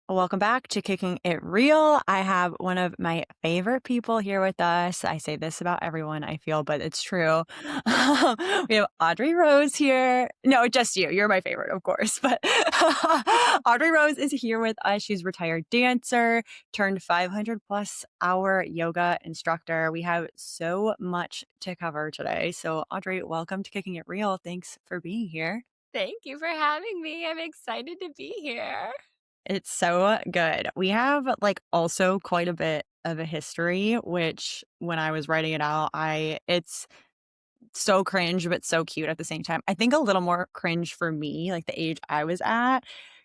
Welcome back to Kicking It Real. I have one of my favorite people here with us. I say this about everyone, I feel, but it's true. We have Audrey Rose here. No, just you. You're my favorite, of course. But Audrey Rose is here with us. She's a retired dancer, turned 500 plus hour yoga instructor. We have so much to cover today. So, Audrey, welcome to Kicking It Real. Thanks for being here. Thank you for having me. I'm excited to be here. It's so good. We have also quite a bit of a history, which when I was writing it out, it's so cringe, but so cute at the same time. I think a little more cringe for me, like the age I was at,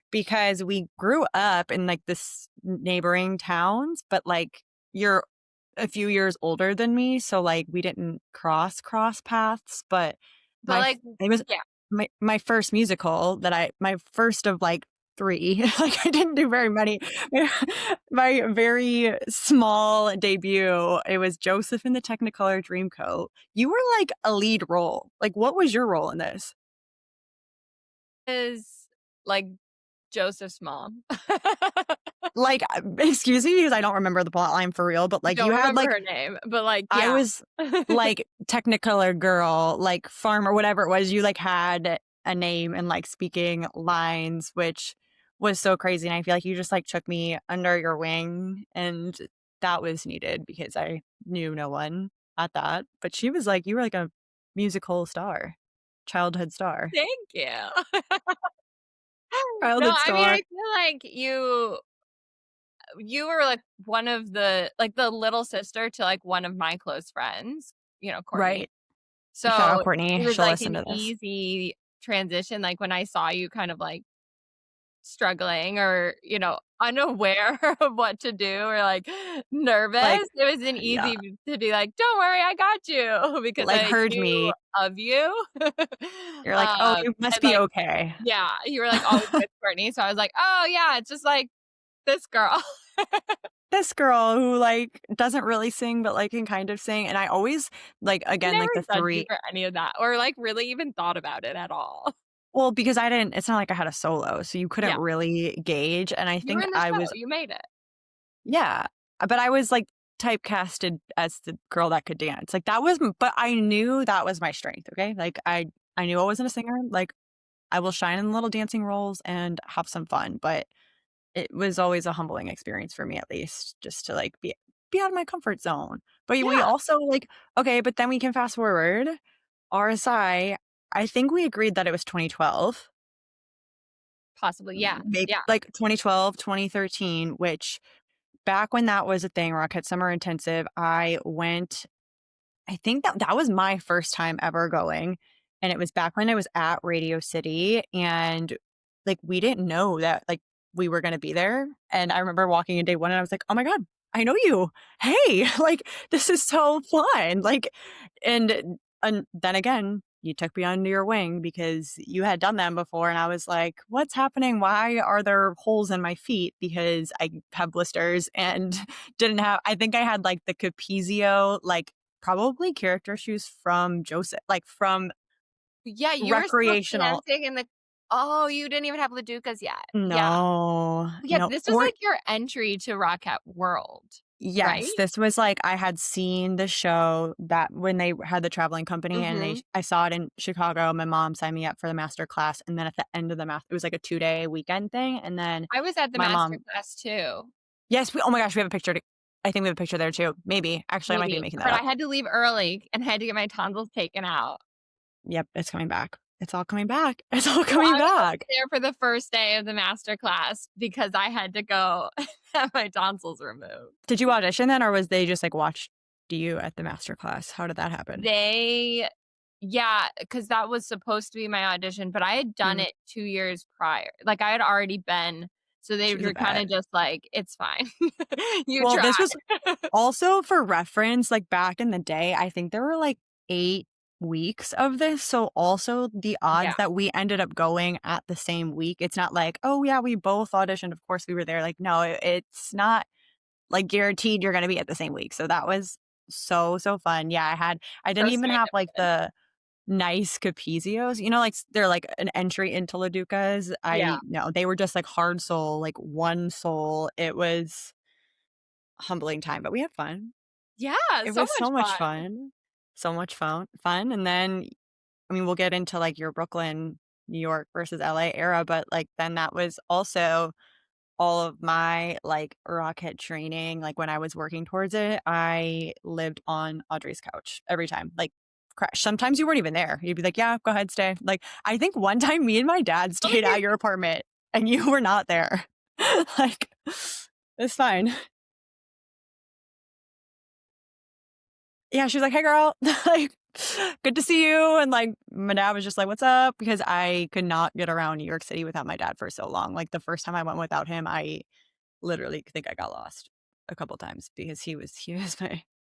because we grew up in this neighboring towns, but you're a few years older than me. So we didn't cross paths, but But like, it was yeah, my first musical my first of three. I didn't do very many. My very small debut, it was Joseph in the Technicolor Dreamcoat. You were a lead role. What was your role in this? is like Joseph's mom. Excuse me, because I don't remember the plot line for real, but you Don't had remember her name, but I yeah. was Technicolor girl, farmer, whatever it was. You had a name and speaking lines, which was so crazy. And I feel like you just took me under your wing, and that was needed because I knew no one at that. But she was you were a musical star, childhood star, Thank you. No, childhood I mean, I star. feel like you were like one of the little sister to like one of my close friends, Courtney. Right. Shout out So it Courtney. was She'll like listen an to this. easy transition. Like when I saw you kind of like struggling or, unaware of what to do or, like, nervous, Like, it was an yeah, easy to be like, "Don't worry, I got you," because I heard knew me. of you. You're like, oh, you must And, be like okay. yeah, you were, like, always with Courtney, so I was like, "Oh, yeah, it's just like this girl." This girl who doesn't really sing but can kind of sing, and I always I again never the judged you 3. for any of that or, like, really even thought about it at all. Well, because I didn't, it's not like I had a solo, so you couldn't Yeah, really gauge, and I you were think in the I show, was, you made it. yeah, but I was typecasted as the girl that could dance. That was but I knew that was my strength, okay? I knew I wasn't a singer. I will shine in little dancing roles and have some fun, but it was always a humbling experience for me, at least, just to be out of my comfort zone. But we Yeah, also okay, but then we can fast forward. RSI, I think we agreed that it was 2012, possibly, yeah, maybe yeah. 2012, 2013, which back when that was a thing, Rocket Summer Intensive, I went. I think that was my first time ever going, and it was back when I was at Radio City, and, we didn't know that, we were gonna be there, and I remember walking in day 1, and I was like, "Oh my god, I know you. Hey, this is so fun." And then again, you took me under your wing because you had done them before, and I was like, "What's happening? Why are there holes in my feet?" Because I have blisters and didn't have, I think I had, the Capezio, probably character shoes from Joseph, from Yeah, you were still recreational. dancing in the oh, you didn't even have Leducas yet. Yeah. No, Yeah, no, this was, or like, your entry to Rockette World, right? yes, this was I had seen the show that when they had the traveling company, and Mhm. I saw it in Chicago. My mom signed me up for the master class, and then at the end of the it was a 2-day weekend thing, and then I was at the my master mom, class too, yes, oh my gosh, we have a picture I think we have a picture there too. Maybe. Actually, I might be maybe, making that but I up. had to leave early and had to get my tonsils taken out. Yep, it's coming back. It's all coming back. It's all So coming I was only back. there for the first day of the master class because I had to go have my tonsils removed. Did you audition then, or was they just, watched you at the master class? How did that happen? They Yeah, because that was supposed to be my audition, but I had done Mm, it 2 years prior. Like, I had already been so they she's a were kinda vet. just like, "It's fine. You Well, tried." this was also for reference, back in the day, I think there were, 8 weeks of this, so also the Yeah, odds that we ended up going at the same week, it's not "Oh, yeah, we both auditioned, of course we were there." No, it's not, guaranteed you're gonna be at the same week, so that was so, so fun. Yeah, I didn't so even have, serendipitous. nice capizios, like they're like an entry into Laducas. Yeah. No, they were just like hard sole, like one sole. It was a humbling time, but we had fun. Yeah, It so was much so much fun. fun. So much fun. And then, I mean, we'll get into like your Brooklyn, New York versus LA era, but like then that was also all of my like rocket training. Like when I was working towards it, I lived on Audrey's couch every time. Like crash. Sometimes you weren't even there. You'd be like, "Yeah, go ahead, stay." Like I think one time me and my dad Oh my stayed at your apartment and you were not there. Like it's fine. Yeah, she was like, "Hey, girl, like, good to see you." And like, my dad was just like, "What's up?" Because I could not get around New York City without my dad for so long. Like the first time I went without him, I literally think I got lost a couple times because he was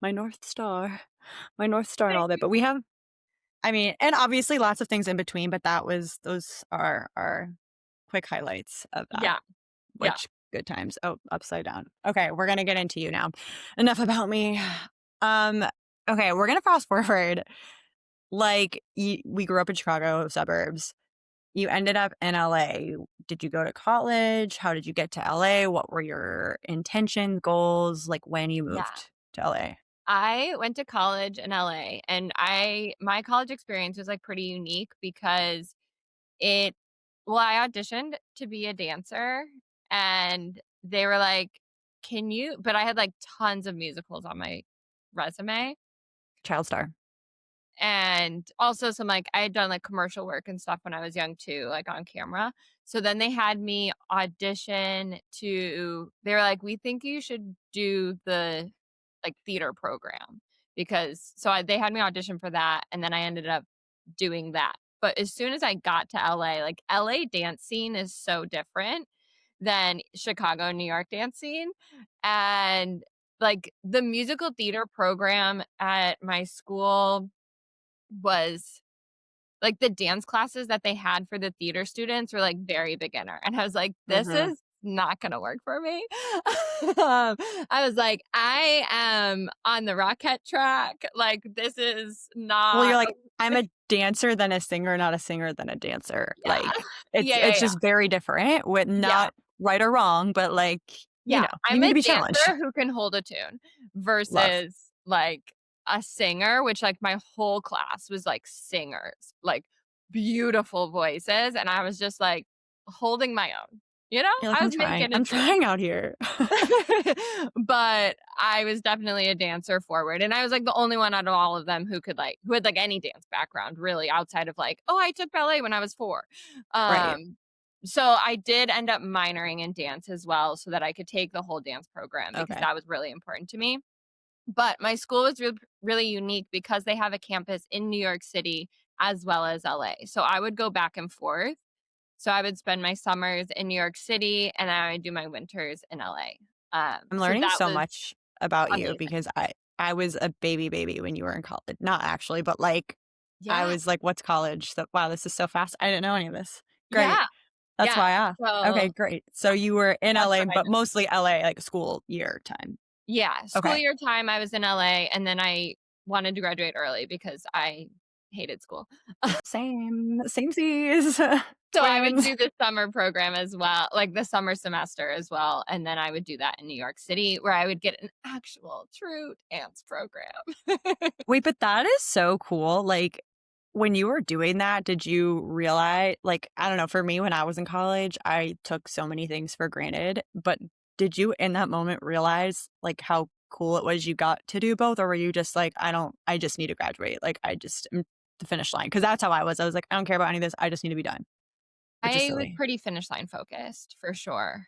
my North Star, my North Star and all that. But we have, I mean, and obviously lots of things in between. But those are our quick highlights of that. Yeah, yeah, Which good times. Oh, upside down. Okay, we're gonna get into you now. Enough about me. Um, okay, we're gonna fast forward. Like, we grew up in Chicago suburbs. You ended up in LA. Did you go to college? How did you get to LA? What were your intentions, goals, like when you yeah. moved to LA? I went to college in LA, and my college experience was, like, pretty unique because it well, I auditioned to be a dancer, and they were like, "Can you" but I had, like, tons of musicals on my resume, Child star. and also some, like, I had done, like, commercial work and stuff when I was young too, like, on camera. So then they had me audition to they were like, "We think you should do the, like, theater program," because they had me audition for that, and then I ended up doing that. But as soon as I got to LA, like, LA dance scene is so different than Chicago and New York dance scene, and, like, the musical theater program at my school was like, the dance classes that they had for the theater students were, like, very beginner, and I was like, "This Mhm. is not gonna work for me." I was like, "I am on the Rockette track, like, this is Well, you're not." like, "I'm a dancer than a singer, not a singer than a dancer." Yeah. Like, Yeah, it's yeah, yeah. just very different with Yeah. not right or wrong, but, like, Yeah, you I'm need a to be challenged. dancer who can hold a tune Love. versus, like, a singer, which, like, my whole class was, like, singers, like, beautiful voices, and I was just, like, holding my own, you know? You're like, I "I'm was trying. making a I'm tune. trying out here." But I was definitely a dancer forward, and I was, like, the only one out of all of them who had, like, any dance background really outside of, like, "Oh, I took ballet when I was 4." Right. Um, so I did end up minoring in dance as well so that I could take the whole dance program because Okay. that was really important to me. But my school was really unique because they have a campus in New York City as well as LA. So I would go back and forth. So I would spend my summers in New York City and I would do my winters in LA. I'm So learning that so was much about you amazing. because I was a baby when you were in college. Not actually, but, like, I Yeah. was like, "What's college?" So wow, this is so fast. I didn't know any of this. Great. Yeah. That's Yeah. why I asked. Okay, So great. So you were in that's LA, what I but did. mostly LA, like, school year time. Yeah. School Okay. year time, I was in LA and then I wanted to graduate early because I hated school. Same. Samesies. So I would Twins. do the summer program as well, like the summer semester as well, and then I would do that in New York City where I would get an actual true dance program. Wait, but that is so cool. Like, when you were doing that, did you realize, like, I don't know, for me, when I was in college, I took so many things for granted. But did you in that moment realize, like, how cool it was you got to do both? Or were you just like, I just need to graduate. Like, I just am the finish line. Cause that's how I was. I was like, I don't care about any of this. I just need to be done, which is I was silly. pretty finish line focused for sure.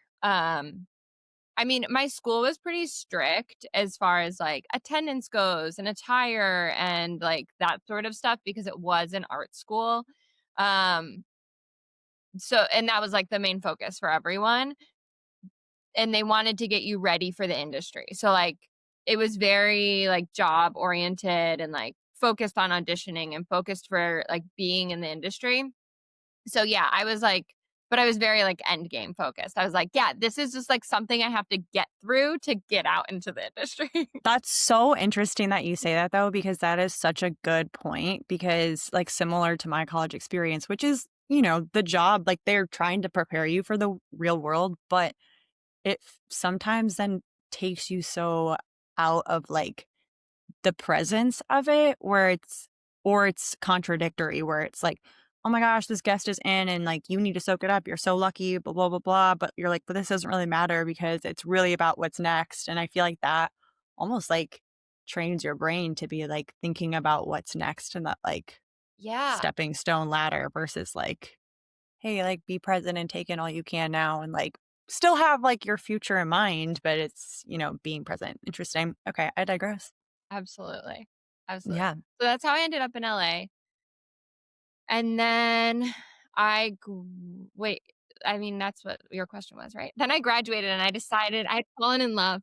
I mean, my school was pretty strict as far as like attendance goes and attire and like that sort of stuff because it was an art school. Um, and that was like the main focus for everyone. And they wanted to get you ready for the industry. So like it was very like job oriented and like focused on auditioning and focused for like being in the industry. So yeah, I was like but I was very, like, end game focused. I was like, "Yeah, this is just, like, something I have to get through to get out into the industry." That's so interesting that you say that though, because that is such a good point because like similar to my college experience, which is, the job, like they're trying to prepare you for the real world, but sometimes then takes you so out of like the presence of it where it's contradictory where it's like, "Oh my gosh, this guest is in and like you need to soak it up. You're so lucky, blah blah blah blah." But you're like, "But this doesn't really matter because it's really about what's next." And I feel like that almost like trains your brain to be like thinking about what's next and that like Yeah, stepping stone ladder versus like, hey, like be present and take in all you can now and like still have like your future in mind, but it's, being present. Interesting. Okay, I digress. absolutely, absolutely. Yeah. So that's how I ended up in LA, and then wait, I mean, that's what your question was, right? Then I graduated and I decided I had fallen in love.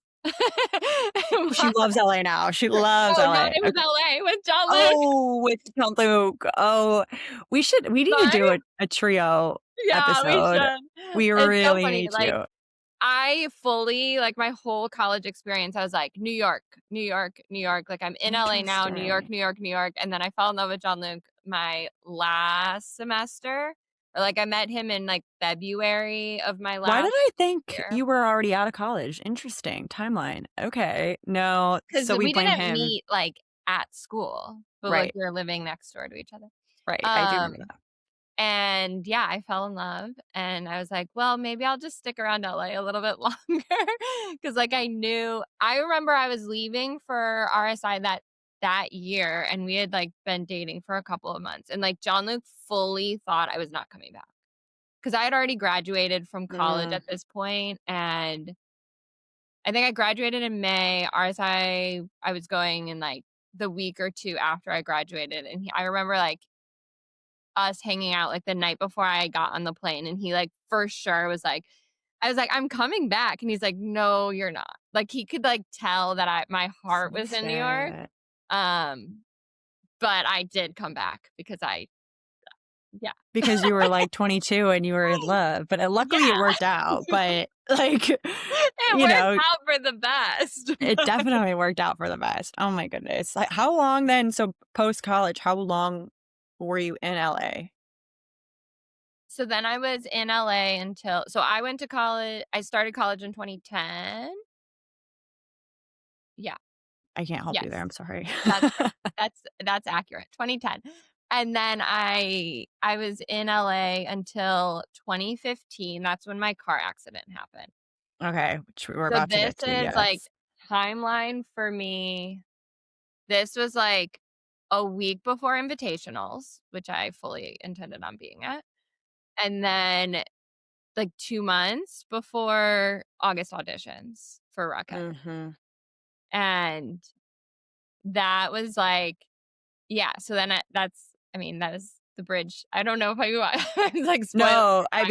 She loves LA now. She loves No, not LA. in Okay. LA with John Luke, Oh, with Count Luke. Oh, we need to but do a trio yeah, we episode. should. We It's so really funny, need like, to. I fully like, my whole college experience, I was like, "New York, New York, New York," like, I'm in LA now, New York, Interesting. New York, New York, and then I fell in love with John Luke my last semester. Like, I met him in, like, February of my Why did last I think year, you were already out of college? Interesting timeline. Okay. No, because so we we blame didn't him. meet, like, at school, but, like, Right. we were living next door to each other. Right. I do Um remember that. And yeah, I fell in love and I was like, well, maybe I'll just stick around LA a little bit longer. Cause like I remember I was leaving for RSI that year and we had like been dating for a couple of months. And like John Luke fully thought I was not coming back. Cause I had already graduated from college Mm, at this point, and I think I graduated in May. RSI, I was going in like the week or two after I graduated. And I remember like us hanging out, like, the night before I got on the plane, and he, like, for sure was like I was like, "I'm coming back," and he's like, "No, you're not." Like, he could, like, tell that my heart so was in New York, sad. um, but I did come back because yeah. Because you were, like, 22 and you were in love, but, luckily it Yeah. worked out, but, like, It you worked know, out for the best. it definitely worked out for the best. Oh my goodness. Like, how long then so post-college, how long were you in LA? So then I was in LA until I went to college I started college in 2010. Yeah. I can't help you there, Yes. I'm sorry. That's right. That's accurate, 2010. And then I was in LA until 2015, that's when my car accident happened. Okay, which we're So about to this get to, is, like, yes. timeline for me, this was, like, a week before invitationals, which I fully intended on being at, and then, like, 2 months before August auditions for Rocket. Mhm. And that was, like, yeah, so then I mean, that is the bridge. I don't know if I was, like, spoiling No, the I timeline,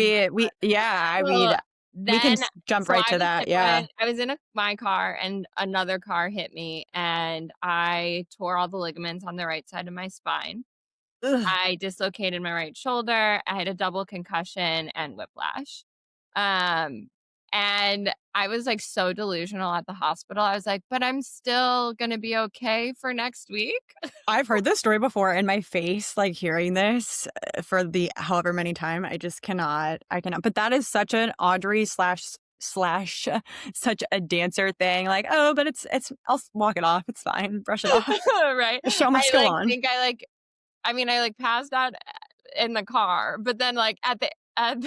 mean, but, we can then s jump so right to that, yeah. I was in my car and another car hit me, and I tore all the ligaments on the right side of my spine. Ugh. I dislocated my right shoulder, I had a double concussion and whiplash. Um, and I was, like, so delusional at the hospital. I was like, "But I'm still gonna be okay for next week." I've heard this story before, and my face, like, hearing this, for the however many time, I cannot but that is such an Audrey slash such a dancer thing, like, "Oh, but it's I'll walk it off, it's fine, brush it off. Right? The show must I, go like, on." think I mean, I, like, passed out in the car, but then, like, at the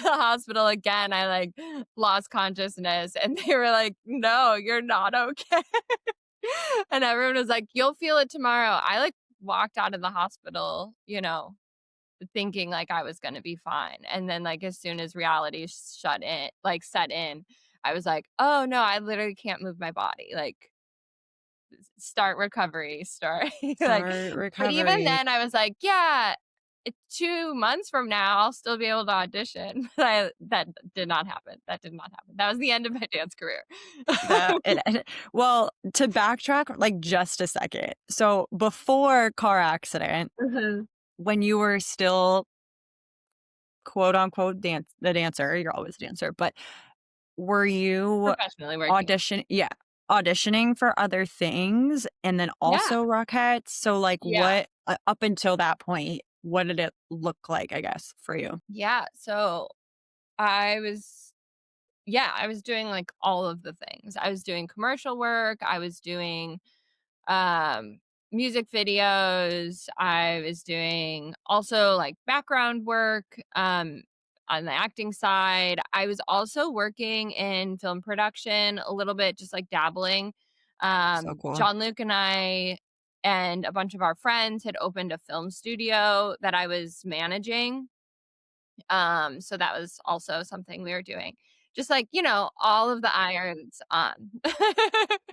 hospital again, I, like, lost consciousness, and they were like, "No, you're not okay." And everyone was like, "You'll feel it tomorrow." I, like, walked out of the hospital, thinking, like, I was gonna be fine, and then, like, as soon as reality set in, I was like, "Oh, no, I literally can't move my body." Like, start recovery, start like Start but even recovery. then I was like, "Yeah, 2 months from now, I'll still be able to audition." That did not happen. That did not happen. That was the end of my dance career. That well, to backtrack, like, just a second. So, before car accident, Mhm. when you were still quote unquote the dancer, you're always a dancer, but were you Professionally working. auditioning for other things and then Yeah. also Rockettes? So, like, Yeah. what up until that point, what did it look like, I guess, for you? Yeah. So I was I was doing like all of the things. I was doing commercial work, I was doing um music videos, I was doing also like background work on the acting side. I was also working in film production a little bit, just like dabbling. So cool. John Luke and I and a bunch of our friends had opened a film studio that I was managing. So that was also something we were doing. Just like, all of the irons on.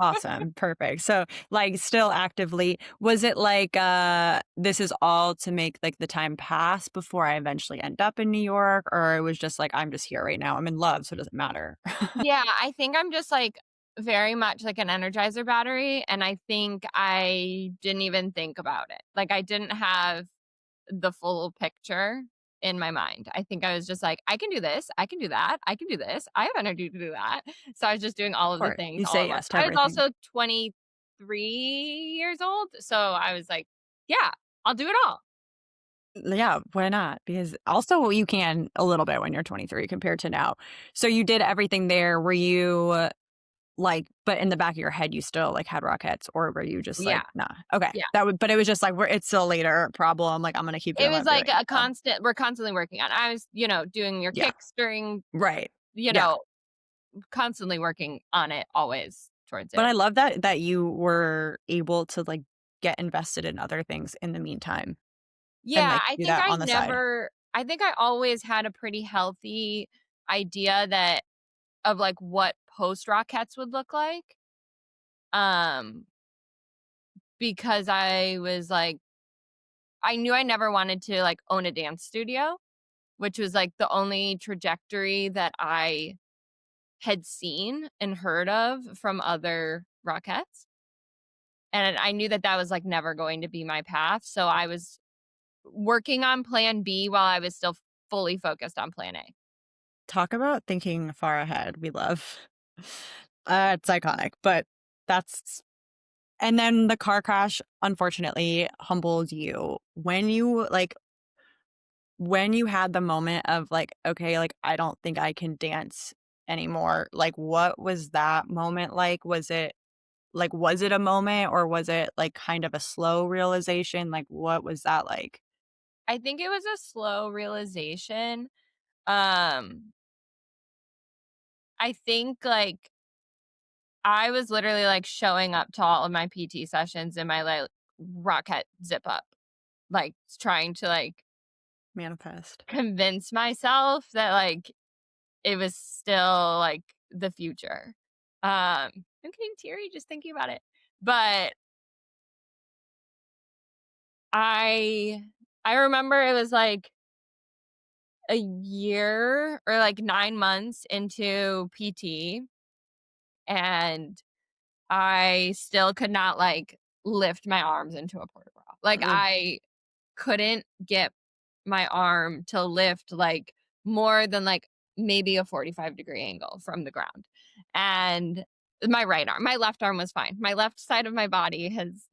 Awesome, perfect. So, like, still actively was it like, this is all to make, like, the time pass before I eventually end up in New York, or it was just like, "I'm just here right now, I'm in love, so it doesn't matter." Yeah, I think I'm just like very much like an energizer battery. And I think I didn't even think about it. Like I didn't have the full picture in my mind. I think I was just like, I can do this, I can do that, I can do this, I have energy to do that. So I was just doing all Of of the course, things you all say at once. yes to I was everything. also 23 years old. So I was like, yeah, I'll do it all. Yeah, why not? Because also you can a little bit when you're 23 compared to now. So you did everything there. Were you, like but in the back of your head, you still, like, had Rockettes, or were you just like, Yeah. "Nah." Okay. Yeah. That would but it was just like, "We're it's still later problem, like, I'm gonna keep It doing what was I'm like doing." a So, constant, we're constantly working on. I was, doing your yeah. kicks during, Right. you Yeah. know, constantly working on it always towards But it. I love that you were able to, like, get invested in other things in the meantime and, Yeah, like, do that on the side. I think I always had a pretty healthy idea that of like what post Rockettes would look like. Um, because I was like, I knew I never wanted to like own a dance studio, which was like the only trajectory that I had seen and heard of from other Rockettes. And I knew that that was like never going to be my path. So I was working on plan B while I was still fully focused on plan A. Talk about thinking far ahead, we love. It's iconic, but that's and then the car crash, unfortunately, humbled you. When you had the moment of, like, "Okay, like, I don't think I can dance anymore," like, what was that moment like? Was it a moment, or was it, like, kind of a slow realization? Like, what was that like? I think it was a slow realization. Um, I think like I was literally like showing up to all of my PT sessions in my like rocket zip up, like trying to like Manifest. convince myself that like it was still like the future. I'm getting teary just thinking about it. But I I remember it was like a year or like 9 months into PT, and I still could not like lift my arms into a porta bra. Like Ugh. I couldn't get my arm to lift like more than like maybe a 45-degree angle from the ground. And my right arm, my left arm was fine. My left side of my body has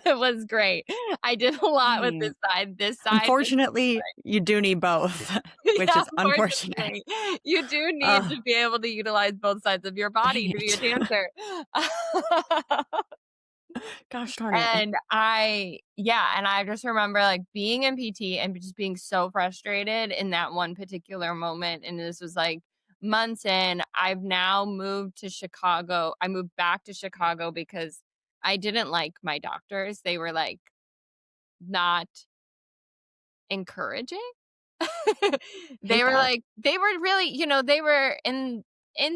was great. I did a lot with Mm. this side. This side was Unfortunately, you do need both, which yeah, is unfortunate. unfortunately, you do need Ugh, to be able to utilize both sides of your body dang to be a it. dancer. Gosh darn it. And and I just remember, like, being in PT and just being so frustrated in that one particular moment, and this was, like, months in. I've now moved to Chicago. I moved back to Chicago because I didn't like my doctors. They were, like, not encouraging. Hate that. They were really, they were in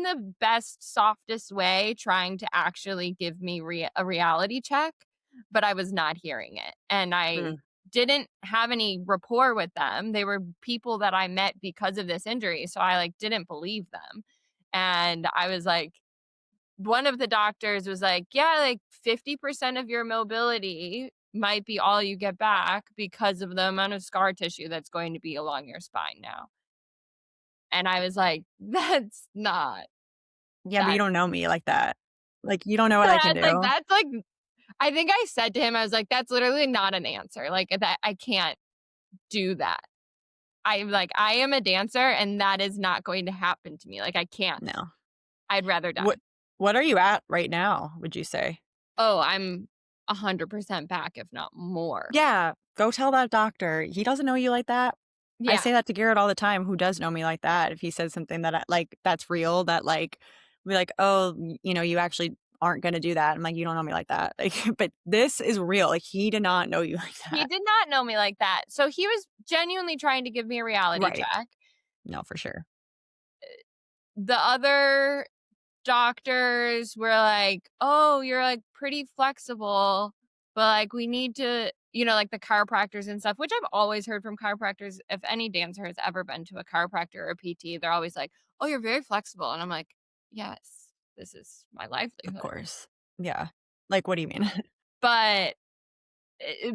the best, softest way trying to actually give me a reality check, but I was not hearing it. And I Mm. didn't have any rapport with them. They were people that I met because of this injury. So I like didn't believe them. And I was like, one of the doctors was like, yeah, like 50% of your mobility might be all you get back because of the amount of scar tissue that's going to be along your spine now. And I was like, "That's not Yeah, but you that." don't know me like that. Like, you don't know what I can do. That's like I think I said to him, I was like, "That's literally not an answer. Like, that I can't do that. I'm like, I am a dancer, and that is not going to happen to me. Like, I can't. No. I'd rather What die." what are you at right now, would you say? Oh, I'm 100% back, if not more. Yeah, go tell that doctor. He doesn't know you like that. I Yeah. say that to Garrett all the time, who does know me like that. If he says something that that's real, that be like, "Oh, you actually aren't gonna do that." I'm like, "You don't know me like that." Like, but this is real. Like, he did not know you like He that. did not know me like that. So he was genuinely trying to give me a reality Right. check. No, for sure. The other doctors were like, "Oh, you're, like, pretty flexible, but, like, we need to," like, the chiropractors and stuff, which I've always heard from chiropractors. If any dancer has ever been to a chiropractor or a PT, they're always like, "Oh, you're very flexible." And I'm like, "Yes, this is my Of livelihood." course. Yeah. Like, what do you mean? But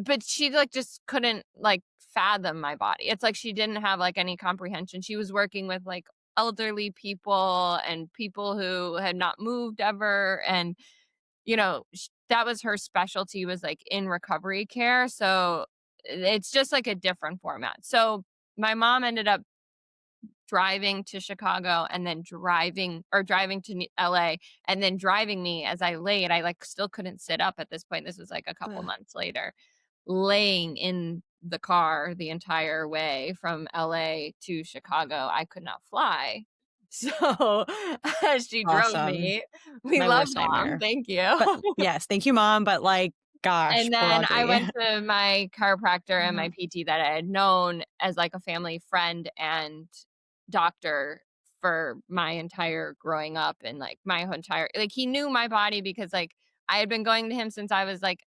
but she, like, just couldn't, like, fathom my body. It's like she didn't have, like, any comprehension. She was working with, like, elderly people and people who had not moved ever, and, that was her specialty, was, like, in recovery care, so it's just, like, a different format. So, my mom ended up driving to Chicago and then driving to LA and then driving me as I laid. I, like, still couldn't sit up at this point. This was, like, a couple Ugh, months later, laying in the car the entire way from LA to Chicago. I could not fly. So, as she drove awesome. me, we My love worst mom, nightmare. thank But you. yes, thank you, mom, but, like, gosh, And poor then I Audrey. went to my chiropractor and my PT that I had known as, like, a family friend and doctor for my entire growing up, and, like, my whole entire, like, he knew my body because, like, I had been going to him since I was, like,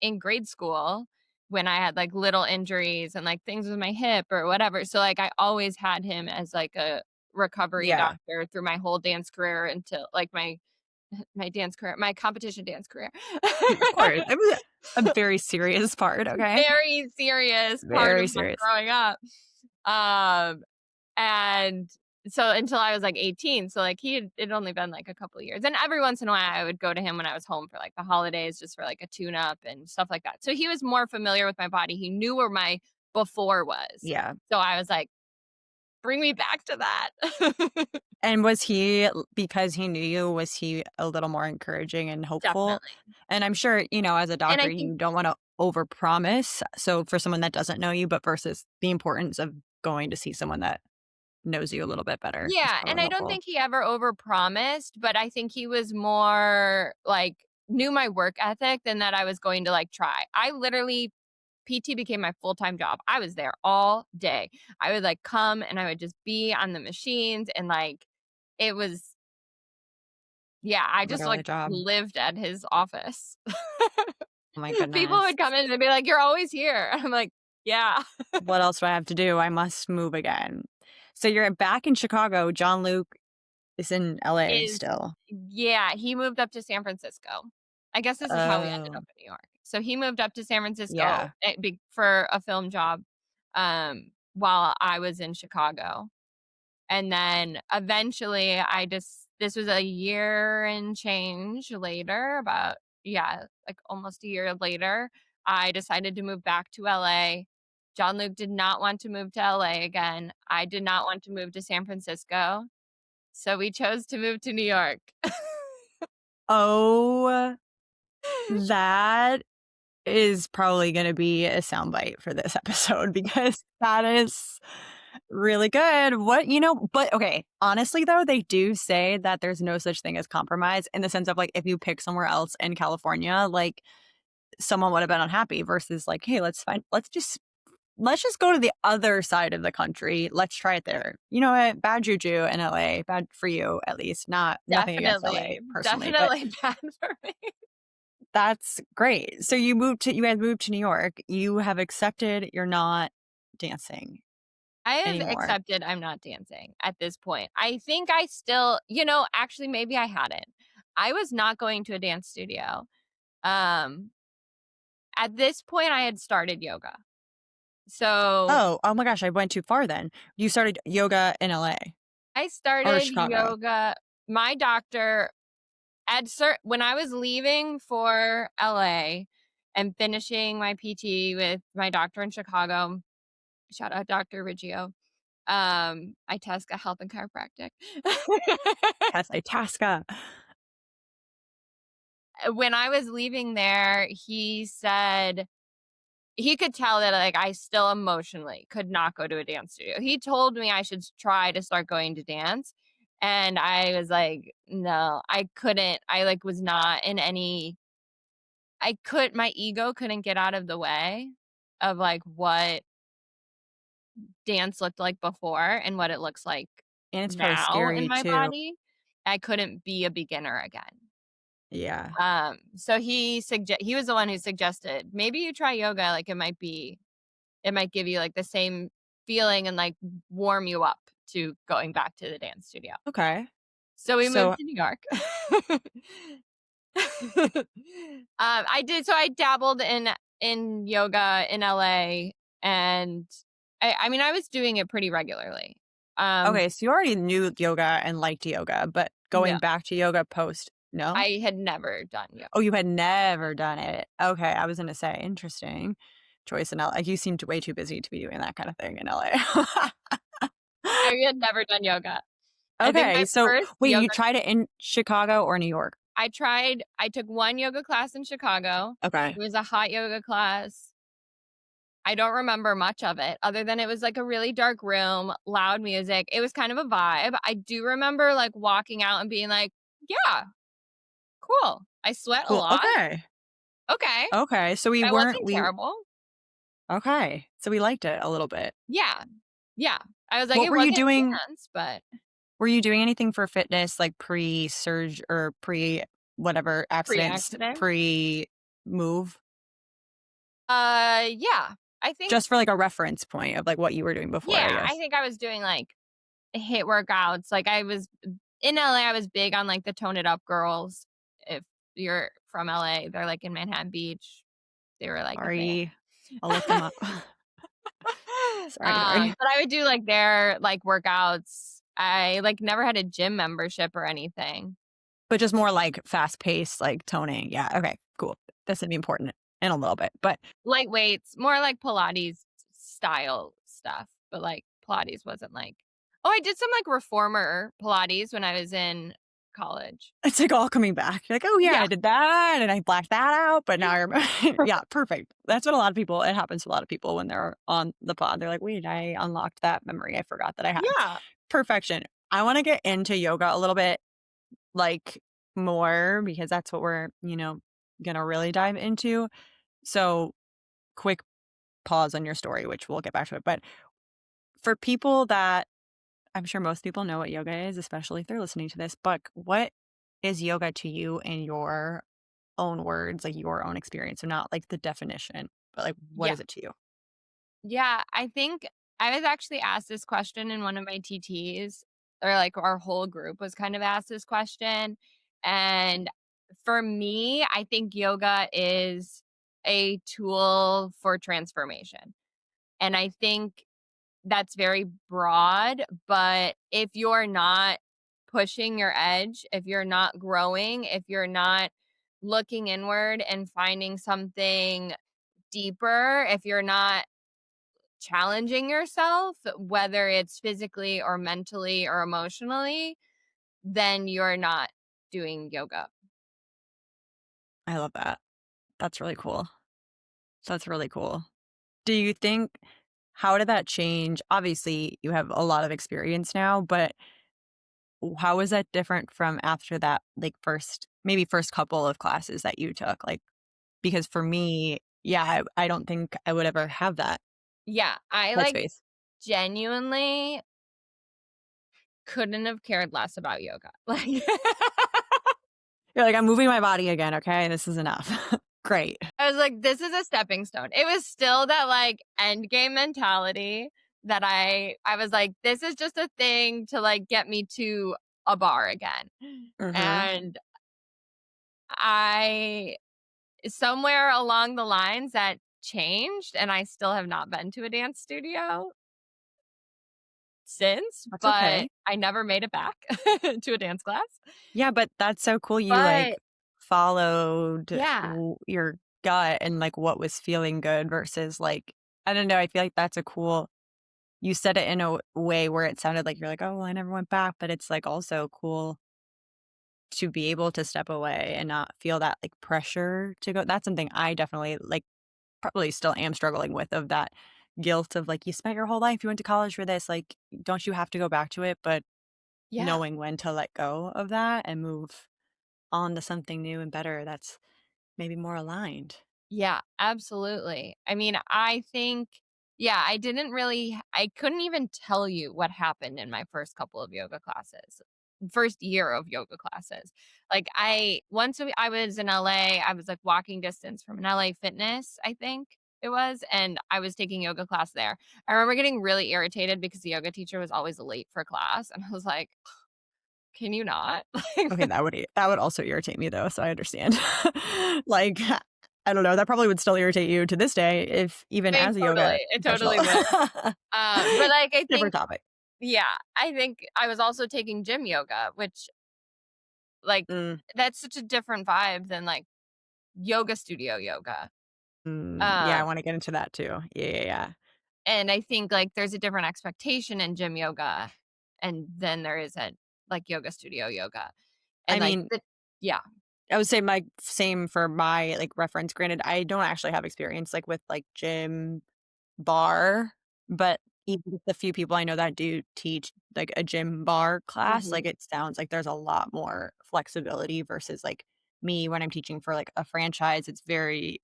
in grade school when I had, like, little injuries and, like, things with my hip or whatever. So, like, I always had him as, like, a recovery Yeah, doctor through my whole dance career until, like, my dance career, my competition dance career. of course. It was a very serious part, okay? Very serious part of Very my serious. growing up. Um, and so until I was, like, 18, so, like, it'd only been, like, a couple of years, and every once in a while, I would go to him when I was home for, like, the holidays just for, like, a tune-up and stuff like that. So he was more familiar with my body. He knew where my before was. Yeah. So I was like, "Bring me back to that." And was he because he knew you, was he a little more encouraging and hopeful? Definitely. And I'm sure, as a And I doctor, think you don't wanna overpromise, so for someone that doesn't know you, but versus the importance of going to see someone that knows you a little bit better is yeah, and probably I don't helpful. think he ever overpromised, but I think he was more, like, knew my work ethic than that I was going to, like, try. I literally PT became my full-time job. I was there all day. I would, like, come and I would just be on the machines and, like, it was yeah, I just, Literally like, a job. lived at his office. Oh my People goodness. would come in and they'd be like, "You're always here." I'm like, "Yeah." What else do I have to do? I must move again. So you're back in Chicago. John Luke is in LA Is still. Yeah, he moved up to San Francisco. I guess this is how we ended Oh, up in New York. So he moved up to San Francisco, yeah. for a film job, while I was in Chicago. And then eventually this was a year and change later, about, yeah, like almost a year later, I decided to move back to LA. John Luke did not want to move to LA again. I did not want to move to San Francisco. So we chose to move to New York. Oh, that is probably gonna be a soundbite for this episode because that is really good. But okay, honestly though, they do say that there's no such thing as compromise in the sense of like if you pick somewhere else in California, like someone would have been unhappy versus like, hey, let's just go to the other side of the country. Let's try it there. You know what? Bad juju in LA. Bad for you at least. Nothing against LA Definitely, personally, but definitely bad for me. that's great. So you guys moved to New York. You have accepted you're not dancing I have anymore. accepted I'm not dancing at this point. I think I still, actually maybe I hadn't. I was not going to a dance studio. Um, at this point I had started yoga. So Oh my gosh, I went too far then. You started yoga in LA I or started Chicago? yoga. My doctor when I was leaving for LA and finishing my PT with my doctor in Chicago, shout out Dr. Riggio. Itasca Health and Chiropractic. Yes, Itasca. When I was leaving there, he said he could tell that, like, I still emotionally could not go to a dance studio. He told me I should try to start going to dance, and I was like, "No, I couldn't." I, like, was not in any my ego couldn't get out of the way of, like, what dance looked like before and what it looks like And it's probably now in scary my too. body. I couldn't be a beginner again. Yeah. So he was the one who suggested, "Maybe you try yoga, like, it might give you, like, the same feeling and, like, warm you up to going back to the dance studio." Okay. So we moved So to New York. I dabbled in yoga in LA, and I mean, I was doing it pretty regularly. Um, okay, so you already knew yoga and liked yoga, but no, going back to yoga post, no? I had never done yoga. Oh, you had never done it. Okay, I was gonna say, interesting choice in LA. Like, you seemed way too busy to be doing that kind of thing in LA. I had never done yoga. I think Okay, my so first wait, you yoga tried it in Chicago or New York? I took one yoga class in Chicago. Okay. It was a hot yoga class. I don't remember much of it other than it was, like, a really dark room, loud music. It was kind of a vibe. I do remember, like, walking out and being like, "Yeah, cool. I sweat a Cool. lot. Okay. Okay. Okay, so we That weren't wasn't we terrible." okay, so we liked it a little bit. Yeah. Yeah. I was like, What "It were you wasn't doing dance, but" were you doing anything for fitness, like, pre-surge or pre whatever accidents, pre-accident? pre-move? Yeah. I think Just for, like, a reference point of, like, what you were doing before, I yeah, I guess. think I was doing, like, HIIT workouts. Like, I was in LA, I was big on, like, the Tone It Up girls. If you're from LA, they're, like, in Manhattan Beach. They were, like, a thing. Sorry. I'll look them up. Sorry. But I would do, like, their, like, workouts. I, like, never had a gym membership or anything. But just more, like, fast-paced, like, toning. Yeah, okay, cool. That's gonna be important in a little bit, but Light weights, more like Pilates style stuff, but, like, Pilates wasn't like oh, I did some, like, reformer Pilates when I was in college. it's, like, all coming back. You're like, "Oh, yeah, Yeah. I did that, and I blacked that out, but now I remember." Yeah, perfect. That's what a lot of people it happens to a lot of people when they're on the pod. They're like, "Wait, I unlocked that memory I forgot that I had." Yeah. Perfection. I wanna get into yoga a little bit, like, more because that's what we're, gonna really dive into. So, quick pause on your story, which we'll get back to it, but for people that I'm sure most people know what yoga is, especially if they're listening to this, but what is yoga to you in your own words, like your own experience? So not like the definition, but like what Yeah. is it to you? Yeah, I think I was actually asked this question in one of my TTs, or like our whole group was kind of asked this question. And for me, I think yoga is a tool for transformation. And I think that's very broad, but if you're not pushing your edge, if you're not growing, if you're not looking inward and finding something deeper, if you're not challenging yourself, whether it's physically or mentally or emotionally, then you're not doing yoga. I love that. That's really cool. That's really cool. Do you think how did that change? Obviously, you have a lot of experience now, but how is that different from after that like maybe first couple of classes that you took? Like because for me, yeah, I don't think I would ever have Yeah, I that like space. genuinely couldn't have cared less about yoga. Like You're like, "I'm moving my body again, okay? This is enough." Great. I was like, this is a stepping stone. It was still that like end game mentality that I was like, this is just a thing to like get me to a bar again. Mhm. And I somewhere along the lines that changed, and I still have not been to a dance studio since, That's but okay. I never made it back to a dance class. Yeah, but that's so cool you, like, But followed yeah, your gut and, like, what was feeling good versus, like I don't know, I feel like that's a cool you said it in a way where it sounded like you're like, "Oh, well, I never went back," but it's, like, also cool to be able to step away and not feel that, like, pressure to go that's something I definitely, like, probably still am struggling with of that guilt of, like, "You spent your whole life, you went to college for this, like, don't you have to go back to it?" But yeah. knowing when to let go of that and move on to something new and better that's maybe more aligned. Yeah, absolutely. I mean, I think yeah, I couldn't even tell you what happened in my first couple of yoga classes. First year of yoga classes. Like I was in LA, I was like walking distance from an LA Fitness, I think it was, and I was taking yoga class there. I remember getting really irritated because the yoga teacher was always late for class and I was like, "Can you not?" Okay, that would also irritate me though, so I understand. Like, I don't know, that probably would still irritate you to this day if even I mean, as a totally. yoga It professional. totally would. But like I Different think topic. yeah, I think I was also taking gym yoga, which, like, Mm, that's such a different vibe than, like, yoga studio yoga. yeah, I Um, wanna get into that too. Yeah. and I think, like, there's a different expectation in gym yoga and then there is at, like, yoga studio yoga. I And, like, mean, the yeah. I would say my same for my, like, reference. Granted, I don't actually have experience, like, with, like, gym bar, but even with the few people I know that do teach, like, a gym bar class, like, Mhm. it sounds like there's a lot more flexibility versus, like, me when I'm teaching for, like, a franchise, it's very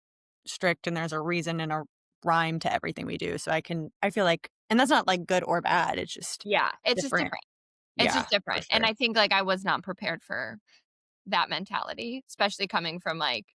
strict and there's a reason and a rhyme to everything we do, so I feel like and that's not, like, good or bad, it's just Yeah, it's just different. different. It's Yeah, just for different, and sure. I think, like, I was not prepared for that mentality, especially coming from, like,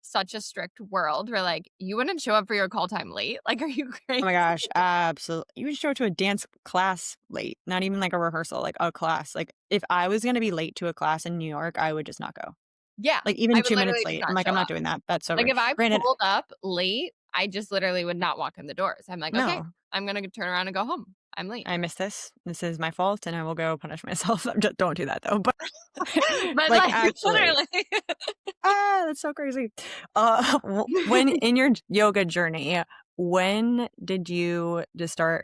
such a strict world where, like, you wouldn't show up for your call time late? Like, are you Oh my crazy? gosh, absolutely. You would show up to a dance class late, not even like a rehearsal, like a class. Like, if I was gonna be late to a class in New York, I would just not go. Yeah, Like, I even would 2 minutes literally just late, I'm not like, show "I'm not up. doing that." That's so Like, rude. if I Granted pulled up late, I just literally would not walk in the doors. I'm like, "Okay, no, I'm gonna turn around and go home. I'm late." I missed this. This is my fault, and I will go punish myself. Don't do that though, but, But, like, like, actually literally that's so crazy. W when in your yoga journey, when did you decide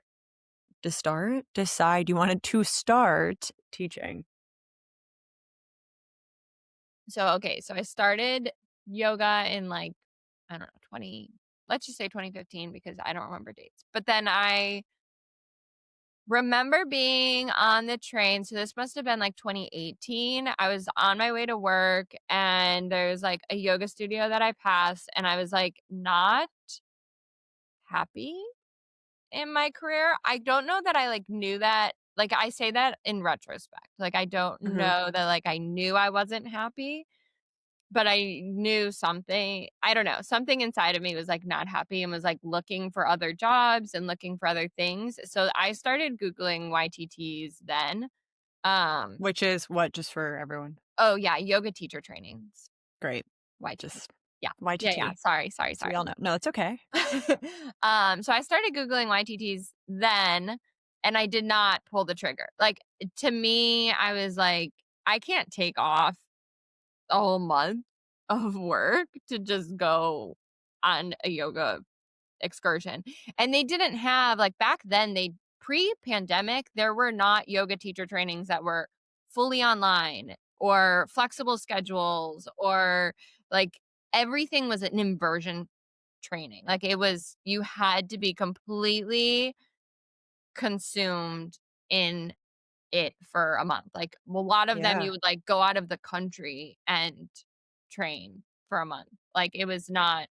you wanted to start teaching? So, okay, so I started yoga in, like, I don't know, 20 let's just say 2015 because I don't remember dates. But then I remember being on the train, so this must have been, like, 2018. I was on my way to work, and there's, like, a yoga studio that I passed, and I was, like, not happy in my career. I don't know that I, like, knew that like, I say that in retrospect. Like, I don't Mhm. know that, like, I knew I wasn't happy, but I knew something I don't know, something inside of me was, like, not happy and was, like, looking for other jobs and looking for other things. So I started Googling YTTs then. Um, Which is what, just for everyone? oh, yeah, yoga teacher trainings, Great. YTT. Just Yeah. Yeah, YTT, sorry, sorry, so we all sorry. know. No, it's okay. So I started Googling YTTs then, and I did not pull the trigger. Like, to me, I was like, I can't take off a whole month of work to just go on a yoga excursion. And they didn't have like back then they pre-pandemic there were not yoga teacher trainings that were fully online or flexible schedules or like everything was an inversion training. Like it was you had to be completely consumed in it for a month. Like a lot of them Yeah. you would like go out of the country and train for a month. Like it was not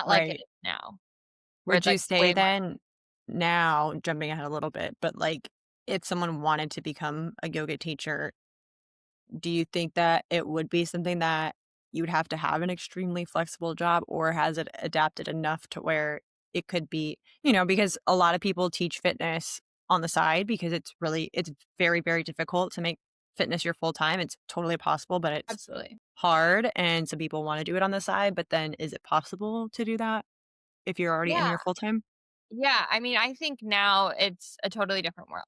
like it Right. is now where Would it's you like say way more then now, jumping ahead a little bit, but, like, if someone wanted to become a yoga teacher, do you think that it would be something that you would have to have an extremely flexible job, or has it adapted enough to where it could be because a lot of people teach fitness on the side because it's very, very difficult to make fitness your full time. It's totally possible, but it's absolutely. hard, and some people wanna do it on the side, but then is it possible to do that? if you're already in Yeah. your full time? Yeah, I mean, I think now it's a totally different world.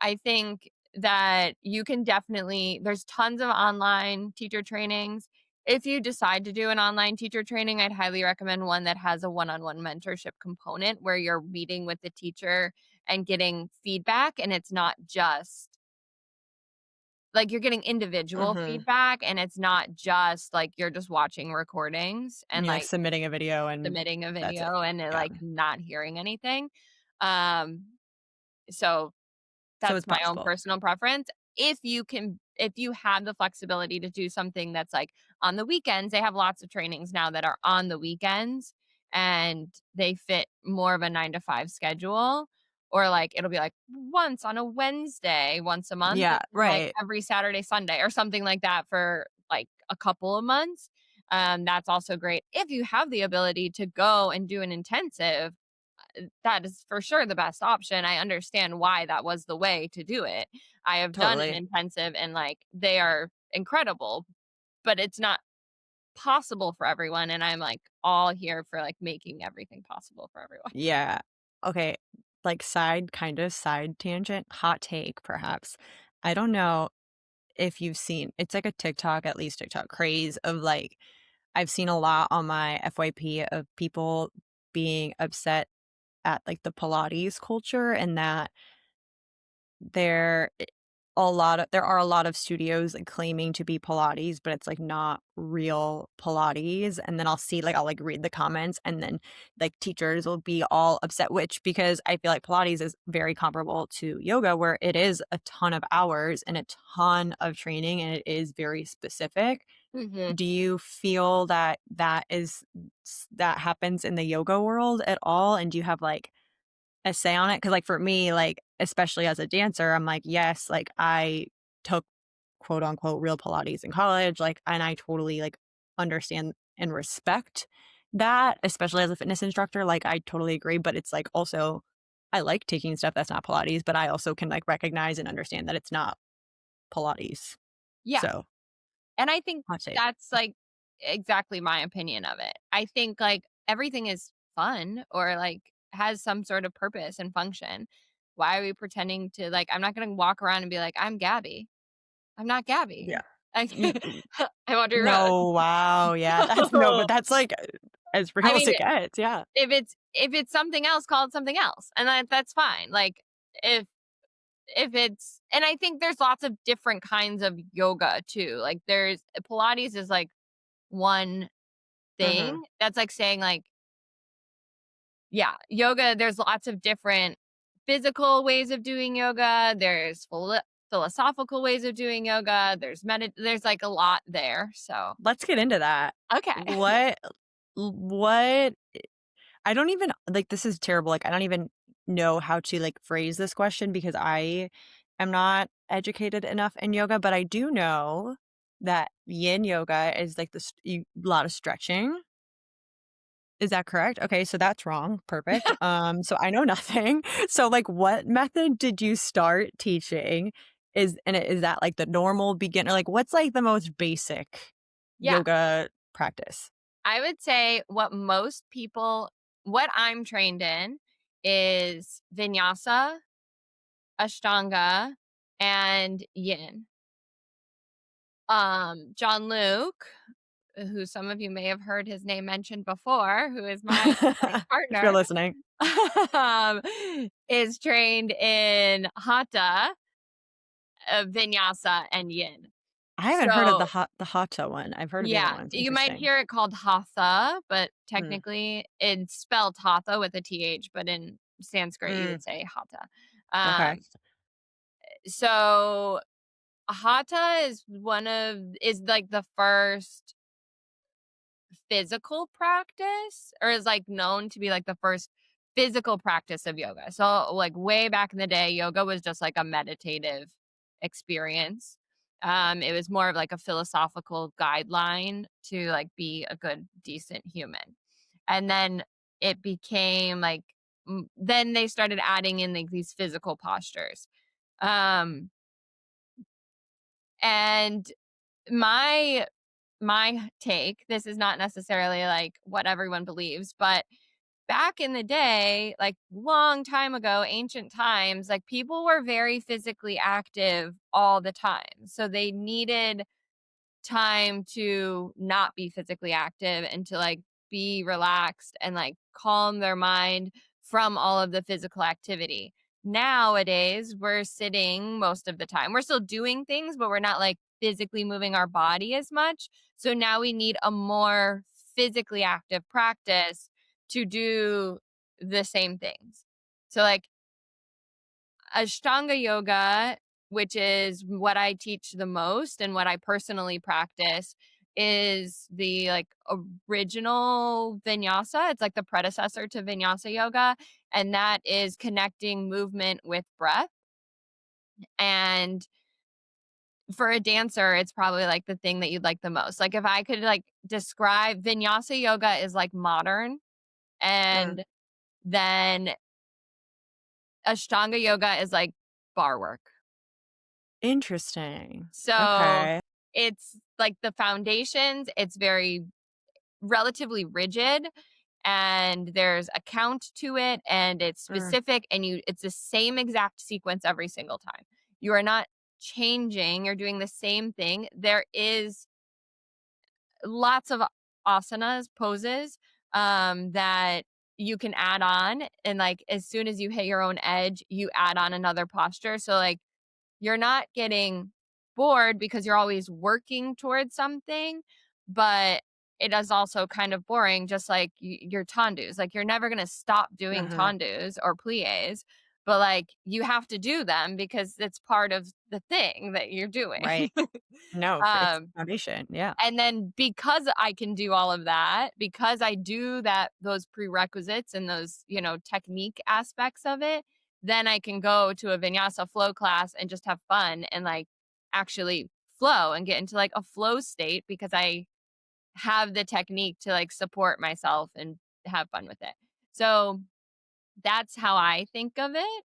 I think that you can definitely there's tons of online teacher trainings. If you decide to do an online teacher training, I'd highly recommend one that has a one-on-one mentorship component where you're meeting with the teacher and getting feedback, and it's not just like you're getting individual Mhm. feedback, and it's not just like you're just watching recordings and Yeah, like submitting a video and submitting a that's it. video and Yeah. like not hearing anything. Um so So that's it's my own possible. personal preference. If you have the flexibility to do something that's like on the weekends, they have lots of trainings now that are on the weekends and they fit more of a 9 to 5 schedule, or like it'll be like once on a Wednesday, once a month, Yeah, and like right. every Saturday, Sunday or something like that for like a couple of months. That's also great. If you have the ability to go and do an intensive, that is for sure the best option. I understand why that was the way to do it. I have done an Totally. intensive and like they are incredible, but it's not possible for everyone. And I'm like all here for like making everything possible for everyone. Yeah. Okay, like, side tangent, hot take, perhaps. I don't know if you've seen it's like a TikTok, at least TikTok craze of, like I've seen a lot on my FYP of people being upset at, like, the Pilates culture and that there are a lot of studios, like, claiming to be Pilates, but it's, like, not real Pilates, and then I'll, like, read the comments, and then, like, teachers will be all upset, which because I feel like Pilates is very comparable to yoga, where it is a ton of hours and a ton of training, and it is very specific. Hmm. Do you feel that that happens in the yoga world at all, and do you have, like, a say on it? Because like, for me, like, especially as a dancer, I'm like, yes, like, I took quote unquote "real Pilates" in college, like, and I totally, like, understand and respect that, especially as a fitness instructor, like, I totally agree, but it's, like, also I like taking stuff that's not Pilates, but I also can, like, recognize and understand that it's not Pilates. Yeah. So, And I think hot take. that's like exactly my opinion of it. I think like everything is fun or like has some sort of purpose and function. Why are we pretending to like, I'm not going to walk around and be like, I'm Gabby. I'm not Gabby. Yeah. Like, You I'm Audrey Rose. no, wow, yeah, that's no, but that's, like, as I real as mean, it gets, yeah. if it's something else, call it something else. And that's fine. Like if if it's and I think there's lots of different kinds of yoga too. Like there's Pilates is like one Mhm. thing. That's like saying like, yeah, yoga, there's lots of different physical ways of doing yoga. There's philosophical ways of doing yoga. There's like a lot there. So, Let's get into that. okay. What I don't even like, this is terrible, like, I don't even know how to, like, phrase this question because I am not educated enough in yoga, but I do know that yin yoga is, like, lot of stretching. Is that correct? Okay, so that's wrong. Perfect. So I know nothing. So, like, what method did you start teaching? Is that, like, the normal beginner? Like, what's, like, the most basic Yeah, yoga practice? I would say what I'm trained in is vinyasa, ashtanga, and yin. John Luke, who some of you may have heard his name mentioned before, who is my training If you're partner, listening. um, is trained in hatha, vinyasa, and yin. I haven't heard of So, the hatha one. I've heard of the other yeah, ones. you might Interesting. hear it called hatha, but Mm, technically it's spelled hatha with a th, but in Sanskrit you would mm, say hatha. okay. So hatha is like the first physical practice, or is like known to be like the first physical practice of yoga. So like way back in the day, yoga was just like a meditative experience. It was more of like a philosophical guideline to like be a good, decent human. And then it became like then they started adding in like these physical postures. Um and my my take, this is not necessarily like what everyone believes, but back in the day, like long time ago, ancient times, like people were very physically active all the time. So they needed time to not be physically active and to like be relaxed and like calm their mind from all of the physical activity. Nowadays, we're sitting most of the time. We're still doing things, but we're not like physically moving our body as much. So now we need a more physically active practice to do the same things. So, like, Ashtanga yoga, which is what I teach the most and what I personally practice, is the like original vinyasa. It's like the predecessor to vinyasa yoga, and that is connecting movement with breath. And for a dancer, it's probably like the thing that you'd like the most. Like if I could like describe, vinyasa yoga is like modern, Mm. and then Ashtanga yoga is like bar work. Interesting. So, Okay. it's like the foundations, it's very relatively rigid, and there's a count to it, and it's Mm. specific, and it's the same exact sequence every single time. You are not changing, you're doing the same thing. There is lots of asanas, poses, that you can add on, and, like, as soon as you hit your own edge, you add on another posture. So, like, you're not getting bored because you're always working towards something, but it is also kind of boring, just like your tandus. Like you're never going to stop doing Mhm. tandus or plies, but like you have to do them because it's part of the thing that you're doing. Right. No, for it's um, foundation. Yeah. and then because I can do all of that, because I do that those prerequisites and those, technique aspects of it, then I can go to a vinyasa flow class and just have fun and like actually flow and get into like a flow state because I have the technique to like support myself and have fun with it. So that's how I think of it.